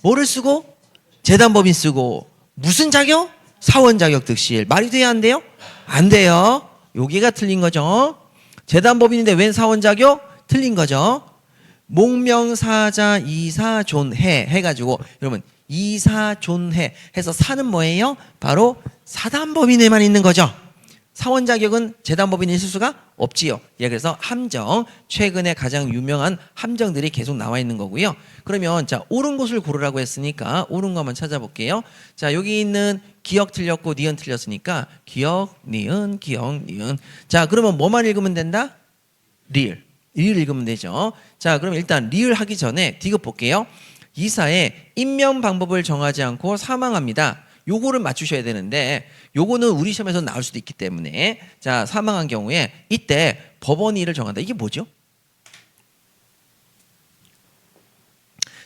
A: 뭐를 쓰고? 재단법인 쓰고. 무슨 자격? 사원 자격 득실. 말이 돼야 안 돼요? 안 돼요. 여기가 틀린 거죠. 재단법인인데 웬 사원 자격? 틀린 거죠. 목명사자 이사존해 해가지고 여러분 이사존해 해서 사는 뭐예요? 바로 사단법인에만 있는 거죠. 사원 자격은 재단법인에 있을 수가 없지요. 예, 그래서 함정, 최근에 가장 유명한 함정들이 계속 나와 있는 거고요. 그러면 자, 옳은 곳을 고르라고 했으니까 옳은 거 한번 찾아볼게요. 자, 여기 있는 기억 틀렸고 니은 틀렸으니까 기억, 니은, 기억, 니은. 자, 그러면 뭐만 읽으면 된다? 리을. 리을 읽으면 되죠. 자, 그럼 일단 리을 하기 전에 디귿 볼게요. 이사의 임명 방법을 정하지 않고 사망합니다. 요거를 맞추셔야 되는데 요거는 우리 시험에서 나올 수도 있기 때문에 자, 사망한 경우에 이때 법원이를 정한다. 이게 뭐죠?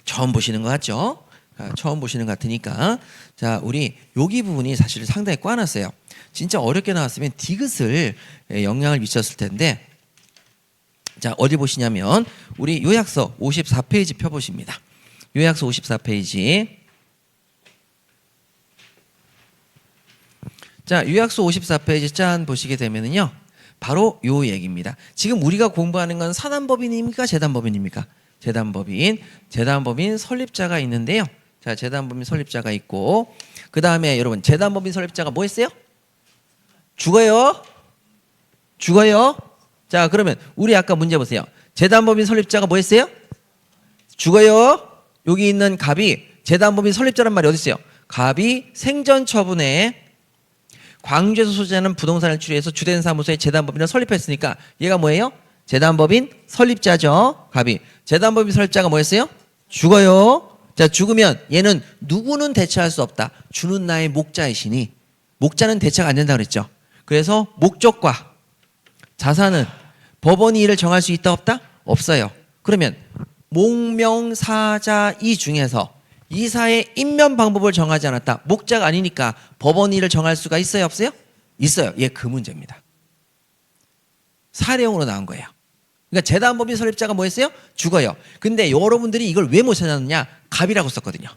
A: 처음 보시는 거 같죠? 처음 보시는 것 같으니까 자, 우리 여기 부분이 사실 상당히 꽈놨어요. 진짜 어렵게 나왔으면 디귿을 영향을 미쳤을 텐데 자, 어디 보시냐면 우리 요약서 54페이지 펴보십니다. 요약서 54페이지. 자, 요약서 54페이지 짠 보시게 되면은요. 바로 요 얘기입니다. 지금 우리가 공부하는 건 사단법인입니까? 재단법인입니까? 재단법인. 재단법인 설립자가 있는데요. 자, 재단법인 설립자가 있고 그 다음에 여러분 재단법인 설립자가 뭐 했어요? 죽어요? 죽어요? 자, 그러면 우리 아까 문제 보세요. 재단법인 설립자가 뭐 했어요? 죽어요? 여기 있는 갑이 재단법인 설립자란 말이 어디 있어요? 갑이 생전 처분에 광주에서 소재하는 부동산을 추리해서 주된 사무소에 재단법인을 설립했으니까 얘가 뭐예요? 재단법인 설립자죠. 갑이. 재단법인 설립자가 뭐였어요? 죽어요. 자, 죽으면 얘는 누구는 대체할 수 없다. 주는 나의 목자이시니 목자는 대체가 안 된다 그랬죠. 그래서 목적과 자산은 법원이 이를 정할 수 있다 없다? 없어요. 그러면 목명사자 이 중에서 이사의 임명 방법을 정하지 않았다. 목자가 아니니까 법원이 이를 정할 수가 있어요 없어요? 있어요. 예, 그 문제입니다. 사례형으로 나온 거예요. 그러니까 재단법인 설립자가 뭐 했어요? 죽어요. 근데 여러분들이 이걸 왜 못 찾았느냐? 갑이라고 썼거든요.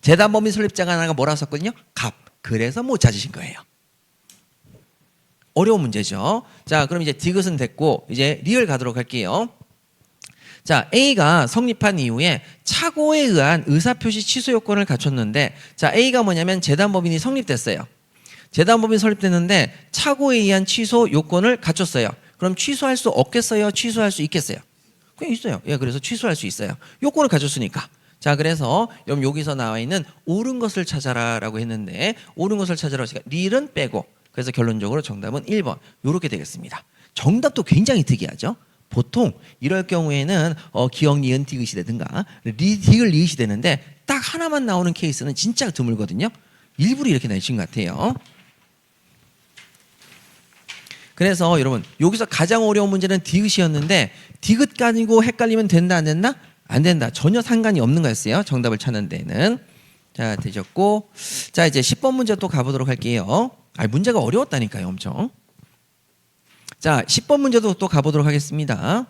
A: 재단법인 설립자가 하나가 뭐라고 썼거든요? 갑. 그래서 못 찾으신 거예요. 어려운 문제죠. 자, 그럼 이제 디귿은 됐고 이제 리을 가도록 할게요. 자, A가 성립한 이후에 착오에 의한 의사표시 취소 요건을 갖췄는데 자, A가 뭐냐면 재단법인이 성립됐어요. 재단법인 설립됐는데 착오에 의한 취소 요건을 갖췄어요. 그럼 취소할 수 없겠어요? 취소할 수 있겠어요? 그냥 있어요. 예, 그래서 취소할 수 있어요. 요건을 갖췄으니까. 자, 그래서 여기서 나와 있는 옳은 것을 찾아라라고 했는데 옳은 것을 찾아라고 했으니까 릴은 빼고 그래서 결론적으로 정답은 1번 요렇게 되겠습니다. 정답도 굉장히 특이하죠. 보통 이럴 경우에는 기억, 니은, 디귿이 되든가 디귿, 리읒이 되는데 딱 하나만 나오는 케이스는 진짜 드물거든요. 일부러 이렇게 내신 것 같아요. 그래서 여러분 여기서 가장 어려운 문제는 디귿이었는데 디귿 가지고 헷갈리면 된다 안 된다? 안 된다. 전혀 상관이 없는 거였어요. 정답을 찾는 데는. 자, 되셨고. 자, 이제 10번 문제 또 가보도록 할게요. 문제가 어려웠다니까요. 엄청. 자, 10번 문제도 또 가보도록 하겠습니다.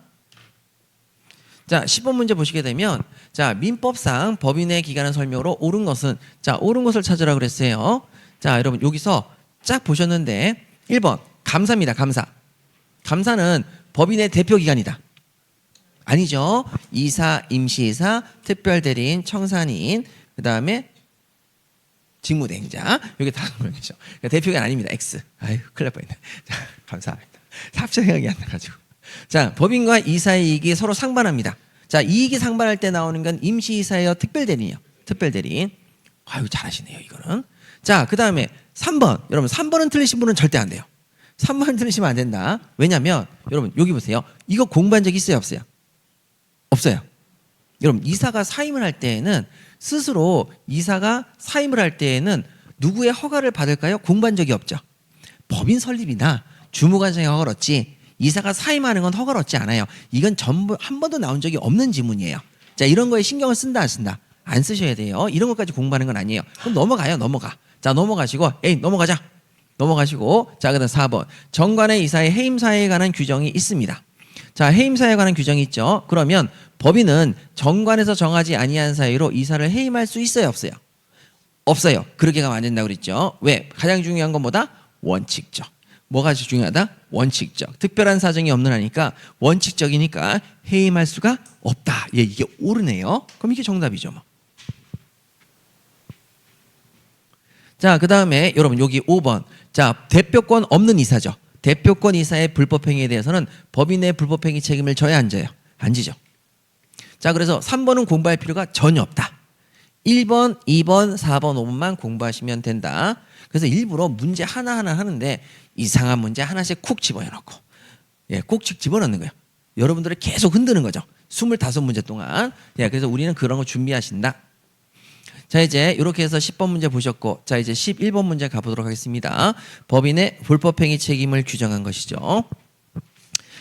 A: 자, 10번 문제 보시게 되면 자, 민법상 법인의 기간을 설명으로 옳은 것은 자, 옳은 것을 찾으라 그랬어요. 자, 여러분 여기서 쫙 보셨는데 1번 감사입니다. 감사. 감사는 법인의 대표 기관이다. 아니죠. 이사, 임시이사, 특별대리인, 청산인, 그 다음에 직무대행자. 여기 다 그러죠. 그러니까 대표가 아닙니다. X. 아유, 큰일 날 뻔했네. 자, 감사합니다. 합쳐 생각이 안 나가지고. 자, 법인과 이사의 이익이 서로 상반합니다. 자, 이익이 상반할 때 나오는 건 임시이사예요, 특별대리인이요. 특별대리인. 아유, 잘하시네요, 이거는. 자, 그 다음에 3번. 여러분, 3번은 틀리신 분은 절대 안 돼요. 3번 틀리시면 안 된다. 왜냐면, 여러분, 여기 보세요. 이거 공부한 적 있어요, 없어요? 없어요. 여러분, 이사가 사임을 할 때에는 스스로 이사가 사임을 할 때에는 누구의 허가를 받을까요? 공부한 적이 없죠. 법인 설립이나 주무관청의 허가를 얻지 이사가 사임하는 건 허가를 얻지 않아요. 이건 전부 한 번도 나온 적이 없는 지문이에요. 자, 이런 거에 신경을 쓴다 안 쓴다? 안 쓰셔야 돼요. 이런 것까지 공부하는 건 아니에요. 그럼 넘어가요. 넘어가. 자, 넘어가시고 넘어가자. 넘어가시고 자, 그다음 4번. 정관의 이사의 해임사에 관한 규정이 있습니다. 자, 해임사에 관한 규정이 있죠. 그러면 법인은 정관에서 정하지 아니한 사유로 이사를 해임할 수 있어요, 없어요? 없어요. 그렇게 가면 안 된다고 그랬죠. 왜? 가장 중요한 건 뭐다? 원칙적. 뭐가 중요하다? 원칙적. 특별한 사정이 없는 하니까 원칙적이니까 해임할 수가 없다. 예, 이게 옳으네요. 그럼 이게 정답이죠, 뭐. 자, 그 다음에 여러분 여기 5번. 자, 대표권 없는 이사죠. 대표권 이사의 불법행위에 대해서는 법인의 불법행위 책임을 져야 안 져요? 안 지죠. 자, 그래서 3번은 공부할 필요가 전혀 없다. 1번, 2번, 4번, 5번만 공부하시면 된다. 그래서 일부러 문제 하나하나 하는데 이상한 문제 하나씩 쿡 집어넣고 콕 집어넣는 거예요. 여러분들을 계속 흔드는 거죠. 25문제 동안. 그래서 우리는 그런 거 준비하신다. 자, 이제 이렇게 해서 10번 문제 보셨고 자, 이제 11번 문제 가보도록 하겠습니다. 법인의 불법행위 책임을 규정한 것이죠.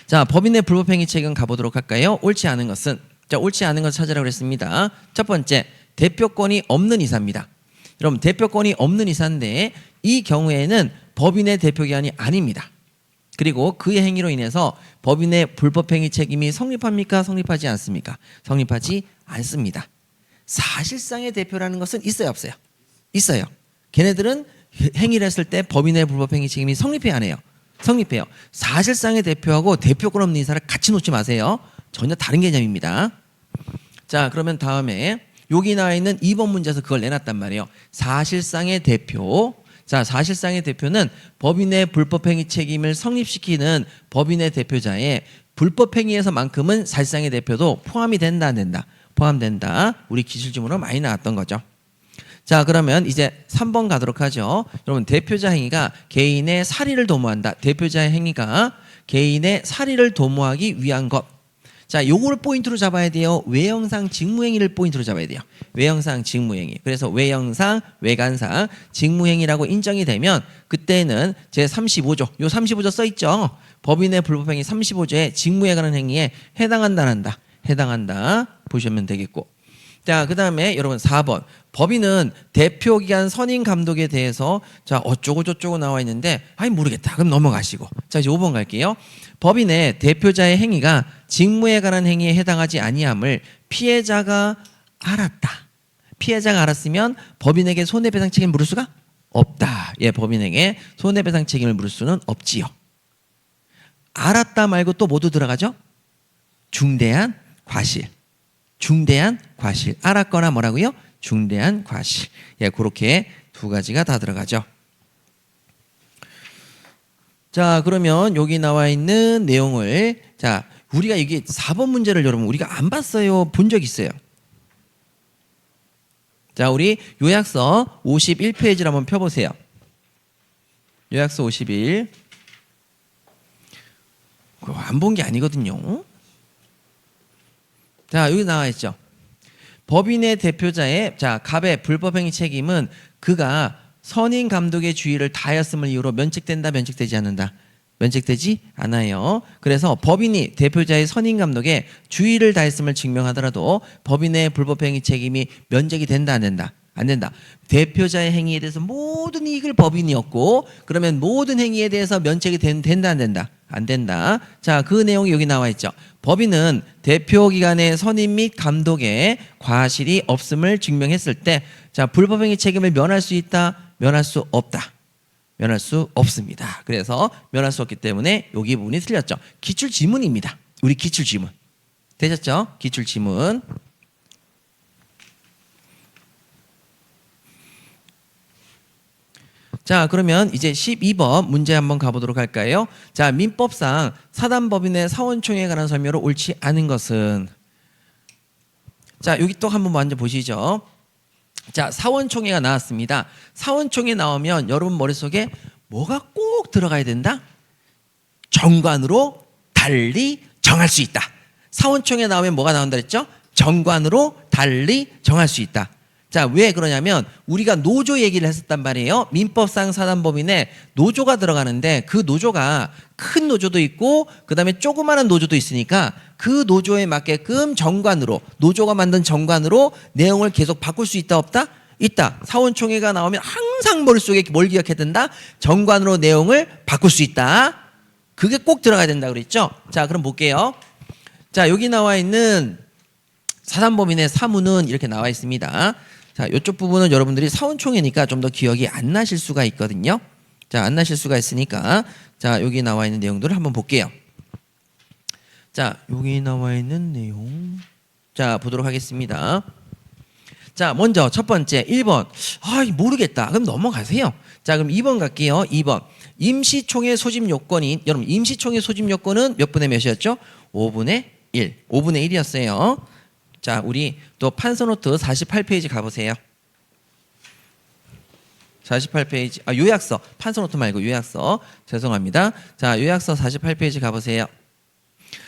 A: 자, 법인의 불법행위 책임 가보도록 할까요? 옳지 않은 것은 자, 옳지 않은 것을 찾으라고 했습니다. 첫 번째, 대표권이 없는 이사입니다. 여러분, 대표권이 없는 이사인데 이 경우에는 법인의 대표기관이 아닙니다. 그리고 그의 행위로 인해서 법인의 불법행위 책임이 성립합니까? 성립하지 않습니까? 성립하지 않습니다. 사실상의 대표라는 것은 있어요, 없어요? 있어요. 걔네들은 행위를 했을 때 법인의 불법행위 책임이 성립해야 안 해요? 성립해요. 사실상의 대표하고 대표권 없는 이사를 같이 놓지 마세요. 전혀 다른 개념입니다. 자, 그러면 다음에 여기 나와 있는 2번 문제에서 그걸 내놨단 말이에요. 사실상의 대표. 자, 사실상의 대표는 법인의 불법행위 책임을 성립시키는 법인의 대표자의 불법행위에서만큼은 사실상의 대표도 포함이 된다 안 된다? 포함된다. 우리 기출지문으로 많이 나왔던 거죠. 자, 그러면 이제 3번 가도록 하죠. 여러분, 대표자 행위가 개인의 사리를 도모한다. 대표자의 행위가 개인의 사리를 도모하기 위한 것. 자, 요거를 포인트로 잡아야 돼요. 외형상 직무행위를 포인트로 잡아야 돼요. 외형상 직무행위. 그래서 외형상, 외관상 직무행위라고 인정이 되면 그때는 제35조, 요 35조 써있죠. 법인의 불법행위 35조의 직무에 관한 행위에 해당한다, 안 한다? 해당한다. 보시면 되겠고. 자, 그 다음에 여러분 4번. 법인은 대표기관 선임 감독에 대해서 자, 어쩌고 저쩌고 나와 있는데 모르겠다. 그럼 넘어가시고. 자, 이제 5번 갈게요. 법인의 대표자의 행위가 직무에 관한 행위에 해당하지 아니함을 피해자가 알았다. 피해자가 알았으면 법인에게 손해배상 책임을 물을 수가 없다. 예, 법인에게 손해배상 책임을 물을 수는 없지요. 알았다 말고 또 모두 들어가죠? 중대한 과실. 중대한 과실. 알았거나 뭐라고요? 중대한 과실. 예, 그렇게 두 가지가 다 들어가죠. 자, 그러면 여기 나와 있는 내용을 자, 우리가 이게 4번 문제를 여러분 우리가 안 봤어요? 본 적 있어요? 자, 우리 요약서 51페이지를 한번 펴보세요. 요약서 51. 안 본 게 아니거든요. 자, 여기 나와 있죠. 법인의 대표자의 자, 갑의 불법행위 책임은 그가 선임 감독의 주의를 다하였음을 이유로 면책된다, 면책되지 않는다. 면책되지 않아요. 그래서 법인이 대표자의 선임 감독에 주의를 다했음을 증명하더라도 법인의 불법행위 책임이 면책이 된다, 안 된다? 안 된다. 대표자의 행위에 대해서 모든 이익을 법인이 얻고 그러면 모든 행위에 대해서 면책이 된다, 안 된다? 안 된다. 자, 그 내용이 여기 나와 있죠. 법인은 대표 기관의 선임 및 감독에 과실이 없음을 증명했을 때 자, 불법행위 책임을 면할 수 있다, 면할 수 없다. 면할 수 없습니다. 그래서 면할 수 없기 때문에 여기 부분이 틀렸죠. 기출 지문입니다. 우리 기출 지문. 되셨죠? 기출 지문. 자, 그러면 이제 12번 문제 한번 가보도록 할까요? 자, 민법상 사단법인의 사원총회에 관한 설명으로 옳지 않은 것은 자, 여기 또 한번 먼저 보시죠. 자, 사원총회가 나왔습니다. 사원총회 나오면 여러분 머릿속에 뭐가 꼭 들어가야 된다? 정관으로 달리 정할 수 있다. 사원총회 나오면 뭐가 나온다 그랬죠? 정관으로 달리 정할 수 있다. 자, 왜 그러냐면 우리가 노조 얘기를 했었단 말이에요. 민법상 사단법인에 노조가 들어가는데 그 노조가 큰 노조도 있고 그다음에 조그마한 노조도 있으니까 그 노조에 맞게끔 정관으로 노조가 만든 정관으로 내용을 계속 바꿀 수 있다 없다? 있다. 사원총회가 나오면 항상 머릿속에 뭘 기억해야 된다? 정관으로 내용을 바꿀 수 있다. 그게 꼭 들어가야 된다 그랬죠? 자, 그럼 볼게요. 자, 여기 나와 있는 사단법인의 사무는 이렇게 나와 있습니다. 자, 이쪽 부분은 여러분들이 사원총회니까 좀 더 기억이 안 나실 수가 있거든요. 자, 안 나실 수가 있으니까 자, 여기 나와 있는 내용들을 한번 볼게요. 자, 여기 나와 있는 내용 자, 보도록 하겠습니다. 자, 먼저 첫 번째 1번. 모르겠다. 그럼 넘어가세요. 자, 그럼 2번 갈게요. 2번. 임시총회 소집 요건이 여러분 임시총회 소집 요건은 몇 분의 몇이었죠? 5분의 1. 5분의 1이었어요. 자, 우리 또 판서노트 48페이지 가보세요. 48페이지. 요약서. 판서노트 말고 요약서. 죄송합니다. 자, 요약서 48페이지 가보세요.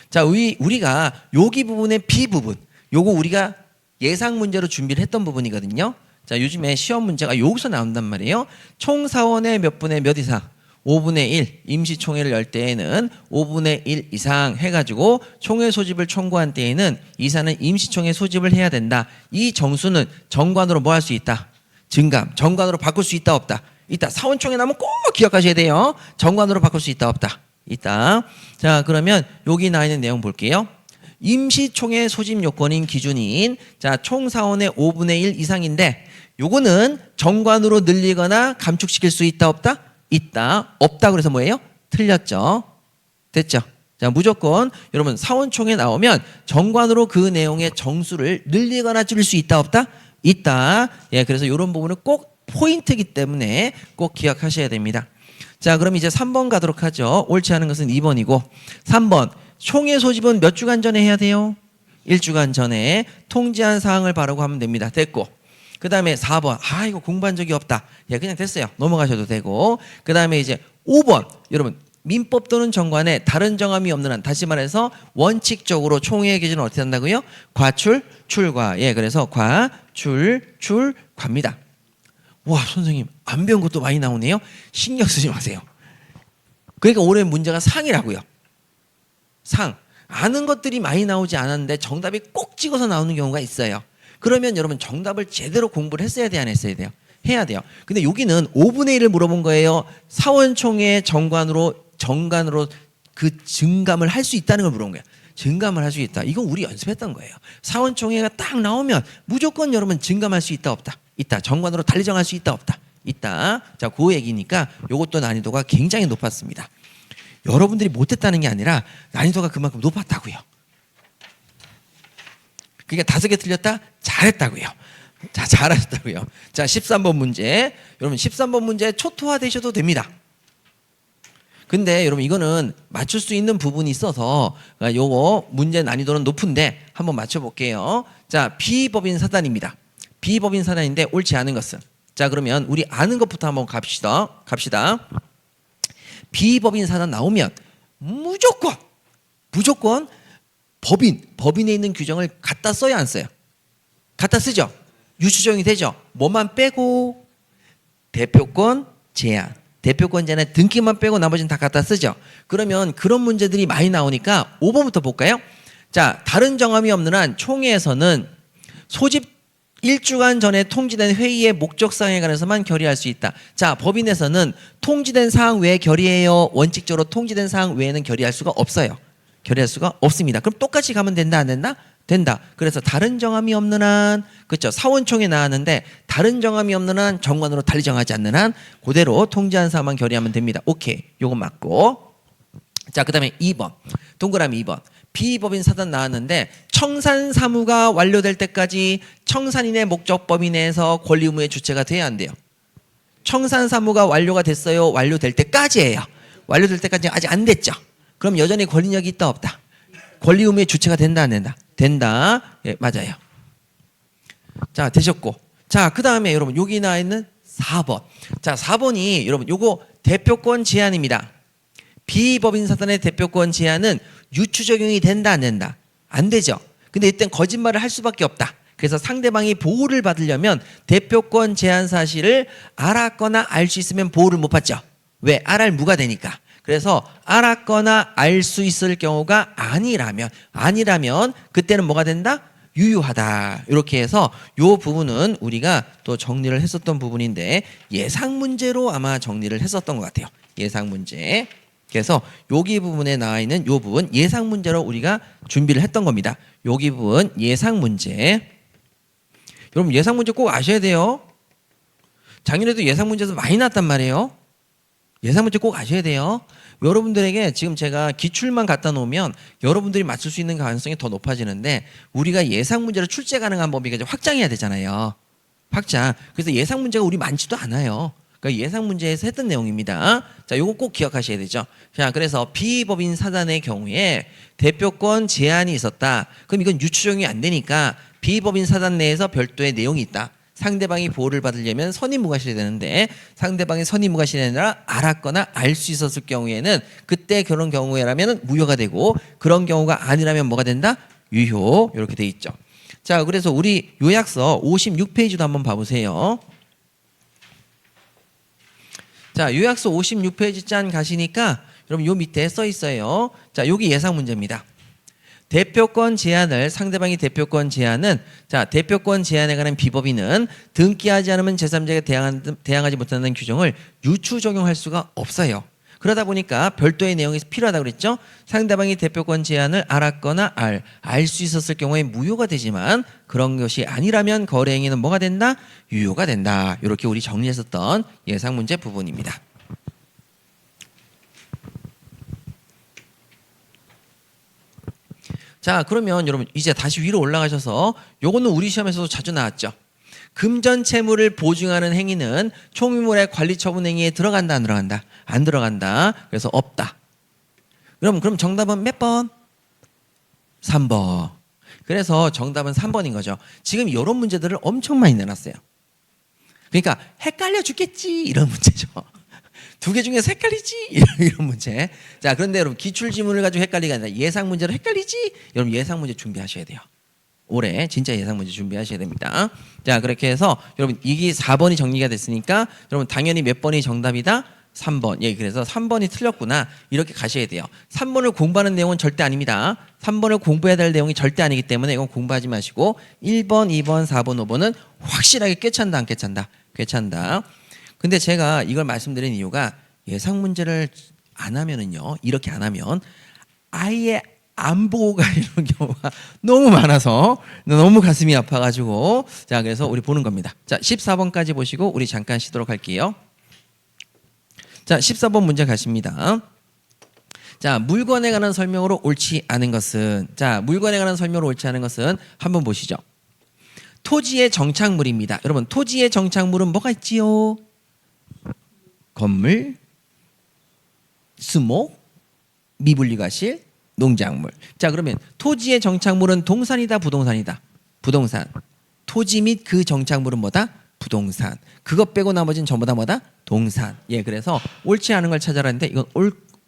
A: 자, 우리가 여기 부분의 B 부분. 요거 우리가 예상 문제로 준비를 했던 부분이거든요. 자, 요즘에 시험 문제가 여기서 나온단 말이에요. 총 사원의 몇 분의 몇 이상? 5분의 1 임시총회를 열 때에는 5분의 1 이상 해가지고 총회 소집을 청구한 때에는 이사는 임시총회 소집을 해야 된다. 이 정수는 정관으로 뭐 할 수 있다? 증감. 정관으로 바꿀 수 있다 없다? 있다. 사원총회 나면 꼭 기억하셔야 돼요. 정관으로 바꿀 수 있다 없다? 있다. 자, 그러면 여기 나와 있는 내용 볼게요. 임시총회 소집 요건인 기준인 자, 총사원의 5분의 1 이상인데 요거는 정관으로 늘리거나 감축시킬 수 있다 없다? 있다. 없다 그래서 뭐예요? 틀렸죠. 됐죠? 자, 무조건 여러분 사원총회 나오면 정관으로 그 내용의 정수를 늘리거나 줄일 수 있다 없다? 있다. 예, 그래서 이런 부분은 꼭 포인트이기 때문에 꼭 기억하셔야 됩니다. 자, 그럼 이제 3번 가도록 하죠. 옳지 않은 것은 2번이고 3번 총회 소집은 몇 주간 전에 해야 돼요? 1주간 전에 통지한 사항을 바라고 하면 됩니다. 됐고 그 다음에 4번 이거 공부한 적이 없다. 예, 그냥 됐어요. 넘어가셔도 되고 그 다음에 이제 5번 여러분 민법 또는 정관에 다른 정함이 없는 한 다시 말해서 원칙적으로 총회의 기준은 어떻게 한다고요? 과출, 출과. 예, 그래서 과출, 출과입니다. 와, 선생님 안 배운 것도 많이 나오네요. 신경 쓰지 마세요. 그러니까 올해 문제가 상이라고요. 상. 아는 것들이 많이 나오지 않았는데 정답이 꼭 찍어서 나오는 경우가 있어요. 그러면 여러분 정답을 제대로 공부를 했어야 돼요? 안 했어야 돼요? 해야 돼요. 근데 여기는 5분의 1을 물어본 거예요. 사원총회 정관으로 그 증감을 할 수 있다는 걸 물어본 거예요. 증감을 할 수 있다. 이건 우리 연습했던 거예요. 사원총회가 딱 나오면 무조건 여러분 증감할 수 있다 없다? 있다. 정관으로 달리 정할 수 있다 없다? 있다. 자, 그 얘기니까 이것도 난이도가 굉장히 높았습니다. 여러분들이 못했다는 게 아니라 난이도가 그만큼 높았다고요. 그러니까 5개 틀렸다? 잘했다고요. 자, 잘하셨다고요. 자, 13번 문제. 여러분 13번 문제 초토화 되셔도 됩니다. 근데 여러분 이거는 맞출 수 있는 부분이 있어서 요거 문제 난이도는 높은데 한번 맞춰볼게요. 자, 비법인 사단입니다. 비법인 사단인데 옳지 않은 것은, 자 그러면 우리 아는 것부터 한번 갑시다. 비법인 사단 나오면 무조건 법인에 있는 규정을 갖다 써야 안 써요? 갖다 쓰죠. 유추적용이 되죠. 뭐만 빼고 대표권 제한. 대표권 제한에 등기만 빼고 나머지는 다 갖다 쓰죠. 그러면 그런 문제들이 많이 나오니까 5번부터 볼까요? 자, 다른 정함이 없는 한 총회에서는 소집 1주간 전에 통지된 회의의 목적 사항에 관해서만 결의할 수 있다. 자, 법인에서는 통지된 사항 외에 결의해요. 원칙적으로 통지된 사항 외에는 결의할 수가 없어요. 결의할 수가 없습니다. 그럼 똑같이 가면 된다, 안 된다? 된다. 그래서 다른 정함이 없는 한, 그렇죠. 사원총회 나왔는데 다른 정함이 없는 한, 정관으로 달리 정하지 않는 한 그대로 통지한 사항만 결의하면 됩니다. 오케이. 요건 맞고. 자, 그다음에 2번. 동그라미 2번. 비법인 사단 나왔는데 청산 사무가 완료될 때까지 청산인의 목적범위 내에서 권리 의무의 주체가 돼야 한대요. 청산 사무가 완료가 됐어요. 완료될 때까지예요. 완료될 때까지 아직 안 됐죠. 그럼 여전히 권리력이 있다 없다? 권리 의무의 주체가 된다 안 된다? 된다. 예, 맞아요. 자, 되셨고. 자, 그다음에 여러분 여기 나와 있는 4번. 자, 4번이 여러분 요거 대표권 제한입니다. 비법인 사단의 대표권 제한은 유추 적용이 된다 안 된다? 안 되죠. 근데 이땐 거짓말을 할 수밖에 없다. 그래서 상대방이 보호를 받으려면 대표권 제한 사실을 알았거나 알 수 있으면 보호를 못 받죠. 왜? 알할 무가 되니까. 그래서 알았거나 알 수 있을 경우가 아니라면 그때는 뭐가 된다? 유효하다. 이렇게 해서 요 부분은 우리가 또 정리를 했었던 부분인데 예상 문제로 아마 정리를 했었던 것 같아요. 예상 문제. 그래서 여기 부분에 나와 있는 요 부분 예상 문제로 우리가 준비를 했던 겁니다. 여기 부분 예상 문제. 여러분 예상 문제 꼭 아셔야 돼요. 작년에도 예상 문제도 많이 났단 말이에요. 예상 문제 꼭 아셔야 돼요. 여러분들에게 지금 제가 기출만 갖다 놓으면 여러분들이 맞출 수 있는 가능성이 더 높아지는데 우리가 예상 문제로 출제 가능한 범위가 이제 확장해야 되잖아요. 확장. 그래서 예상 문제가 우리 많지도 않아요. 그러니까 예상 문제에서 했던 내용입니다. 자, 요거 꼭 기억하셔야 되죠. 자, 그래서 비법인 사단의 경우에 대표권 제한이 있었다. 그럼 이건 유추적용이 안 되니까 비법인 사단 내에서 별도의 내용이 있다. 상대방이 보호를 받으려면 선의무과실이 되는데 상대방이 선의무과실이 아니라 알았거나 알 수 있었을 경우에는 그때 그런 경우에라면 무효가 되고 그런 경우가 아니라면 뭐가 된다? 유효. 이렇게 돼 있죠. 자, 그래서 우리 요약서 56페이지도 한번 봐보세요. 자, 요약서 56페이지 짠 가시니까 여러분 요 밑에 써 있어요. 자, 여기 예상 문제입니다. 대표권 제한을 상대방이 대표권 제한은 자, 대표권 제한에 관한 비법인은 등기하지 않으면 제3자에게 대항하지 못하는 규정을 유추 적용할 수가 없어요. 그러다 보니까 별도의 내용이 필요하다고 그랬죠. 상대방이 대표권 제한을 알았거나 알 수 있었을 경우에 무효가 되지만 그런 것이 아니라면 거래 행위는 뭐가 된다? 유효가 된다. 이렇게 우리 정리했었던 예상 문제 부분입니다. 자, 그러면 여러분 이제 다시 위로 올라가셔서 요거는 우리 시험에서도 자주 나왔죠. 금전 채무를 보증하는 행위는 총유물의 관리 처분 행위에 들어간다 안 들어간다? 안 들어간다. 그래서 없다. 그럼 정답은 몇 번? 3번. 그래서 정답은 3번인 거죠. 지금 이런 문제들을 엄청 많이 내놨어요. 그러니까 헷갈려 죽겠지 이런 문제죠. 두 개 중에 헷갈리지 이런 문제. 자, 그런데 여러분 기출 지문을 가지고 헷갈리가 아니라 예상 문제로 헷갈리지? 여러분 예상 문제 준비하셔야 돼요. 올해 진짜 예상 문제 준비하셔야 됩니다. 자, 그렇게 해서 여러분 이게 4번이 정리가 됐으니까 여러분 당연히 몇 번이 정답이다? 3번. 예, 그래서 3번이 틀렸구나. 이렇게 가셔야 돼요. 3번을 공부하는 내용은 절대 아닙니다. 3번을 공부해야 될 내용이 절대 아니기 때문에 이건 공부하지 마시고 1번, 2번, 4번, 5번은 확실하게 꿰찬다 안 꿰찬다? 꿰찬다. 근데 제가 이걸 말씀드린 이유가 예상 문제를 안 하면은요. 이렇게 안 하면 아예 안 보고 가는 경우가 너무 많아서 너무 가슴이 아파가지고 자, 그래서 우리 보는 겁니다. 자, 14번까지 보시고 우리 잠깐 쉬도록 할게요. 자, 14번 문제 가십니다. 자, 물건에 관한 설명으로 옳지 않은 것은 자, 물건에 관한 설명으로 옳지 않은 것은 한번 보시죠. 토지의 정착물입니다. 여러분 토지의 정착물은 뭐가 있지요? 건물, 수목, 미분리과실, 농작물. 자, 그러면 토지의 정착물은 동산이다, 부동산이다. 부동산. 토지 및 그 정착물은 뭐다? 부동산. 그것 빼고 나머지는 전부 다 뭐다? 동산. 예, 그래서 옳지 않은 걸 찾아라는데 이건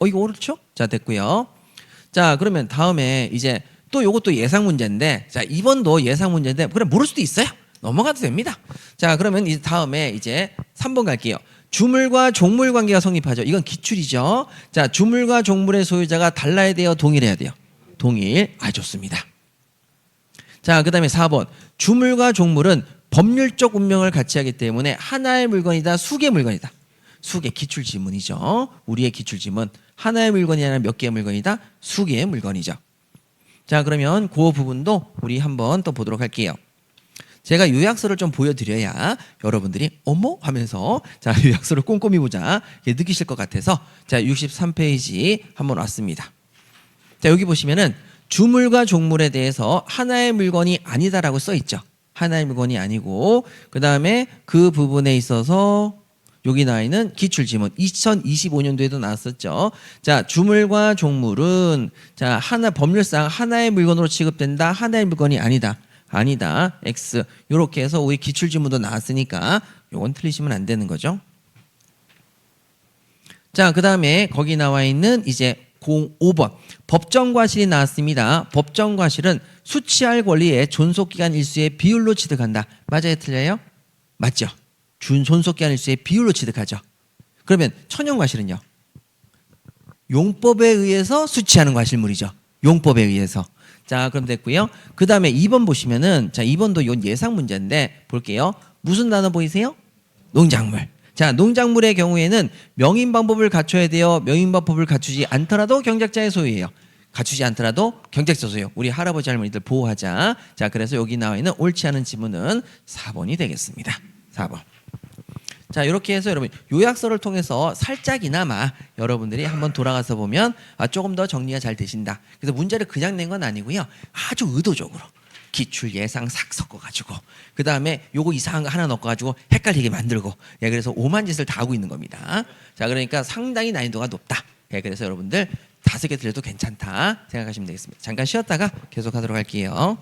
A: 이거 옳죠? 자, 됐고요. 자, 그러면 다음에 이제 또 요것도 예상 문제인데, 자, 2번도 예상 문제인데, 그래 모를 수도 있어요. 넘어가도 됩니다. 자, 그러면 이제 다음에 이제 3번 갈게요. 주물과 종물 관계가 성립하죠. 이건 기출이죠. 자, 주물과 종물의 소유자가 달라야 돼요, 동일해야 돼요? 동일. 아, 좋습니다. 자, 그다음에 4번. 주물과 종물은 법률적 운명을 같이 하기 때문에 하나의 물건이다, 수개의 물건이다. 수개 기출 지문이죠. 우리의 기출 지문. 하나의 물건이 아니라 몇 개의 물건이다? 수개의 물건이죠. 자, 그러면 그 부분도 우리 한번 또 보도록 할게요. 제가 요약서를 좀 보여드려야 여러분들이 어머 하면서 자, 요약서를 꼼꼼히 보자 이렇게 느끼실 것 같아서 자, 63페이지 한번 왔습니다. 자, 여기 보시면은 주물과 종물에 대해서 하나의 물건이 아니다라고 써 있죠. 하나의 물건이 아니고, 그 다음에 그 부분에 있어서 여기 나와 있는 기출지문 2025년도에도 나왔었죠. 자, 주물과 종물은 자, 법률상 하나의 물건으로 취급된다. 하나의 물건이 아니다. 아니다. X. 이렇게 해서 우리 기출지문도 나왔으니까 요건 틀리시면 안 되는 거죠. 자, 그 다음에 거기 나와 있는 이제 5번 법정과실이 나왔습니다. 법정과실은 수취할 권리의 존속기간 일수의 비율로 취득한다. 맞아요, 틀려요? 맞죠. 존속기간 일수의 비율로 취득하죠. 그러면 천연과실은요? 용법에 의해서 수취하는 과실물이죠. 용법에 의해서. 자, 그럼 됐고요. 그 다음에 2번 보시면은 자, 2번도 요 예상 문제인데 볼게요. 무슨 단어 보이세요? 농작물. 자, 농작물의 경우에는 명인방법을 갖춰야 돼요. 명인방법을 갖추지 않더라도 경작자의 소유예요. 갖추지 않더라도 경작자 소유. 우리 할아버지 할머니들 보호하자. 자, 그래서 여기 나와 있는 옳지 않은 지문은 4번이 되겠습니다. 4번. 자, 이렇게 해서 여러분 요약서를 통해서 살짝이나마 여러분들이 한번 돌아가서 보면 조금 더 정리가 잘 되신다. 그래서 문제를 그냥 낸 건 아니고요. 아주 의도적으로 기출 예상 싹 섞어가지고 그 다음에 요거 이상한 거 하나 넣어가지고 헷갈리게 만들고 예, 그래서 오만 짓을 다 하고 있는 겁니다. 자, 그러니까 상당히 난이도가 높다. 예, 그래서 여러분들 5개 들려도 괜찮다 생각하시면 되겠습니다. 잠깐 쉬었다가 계속하도록 할게요.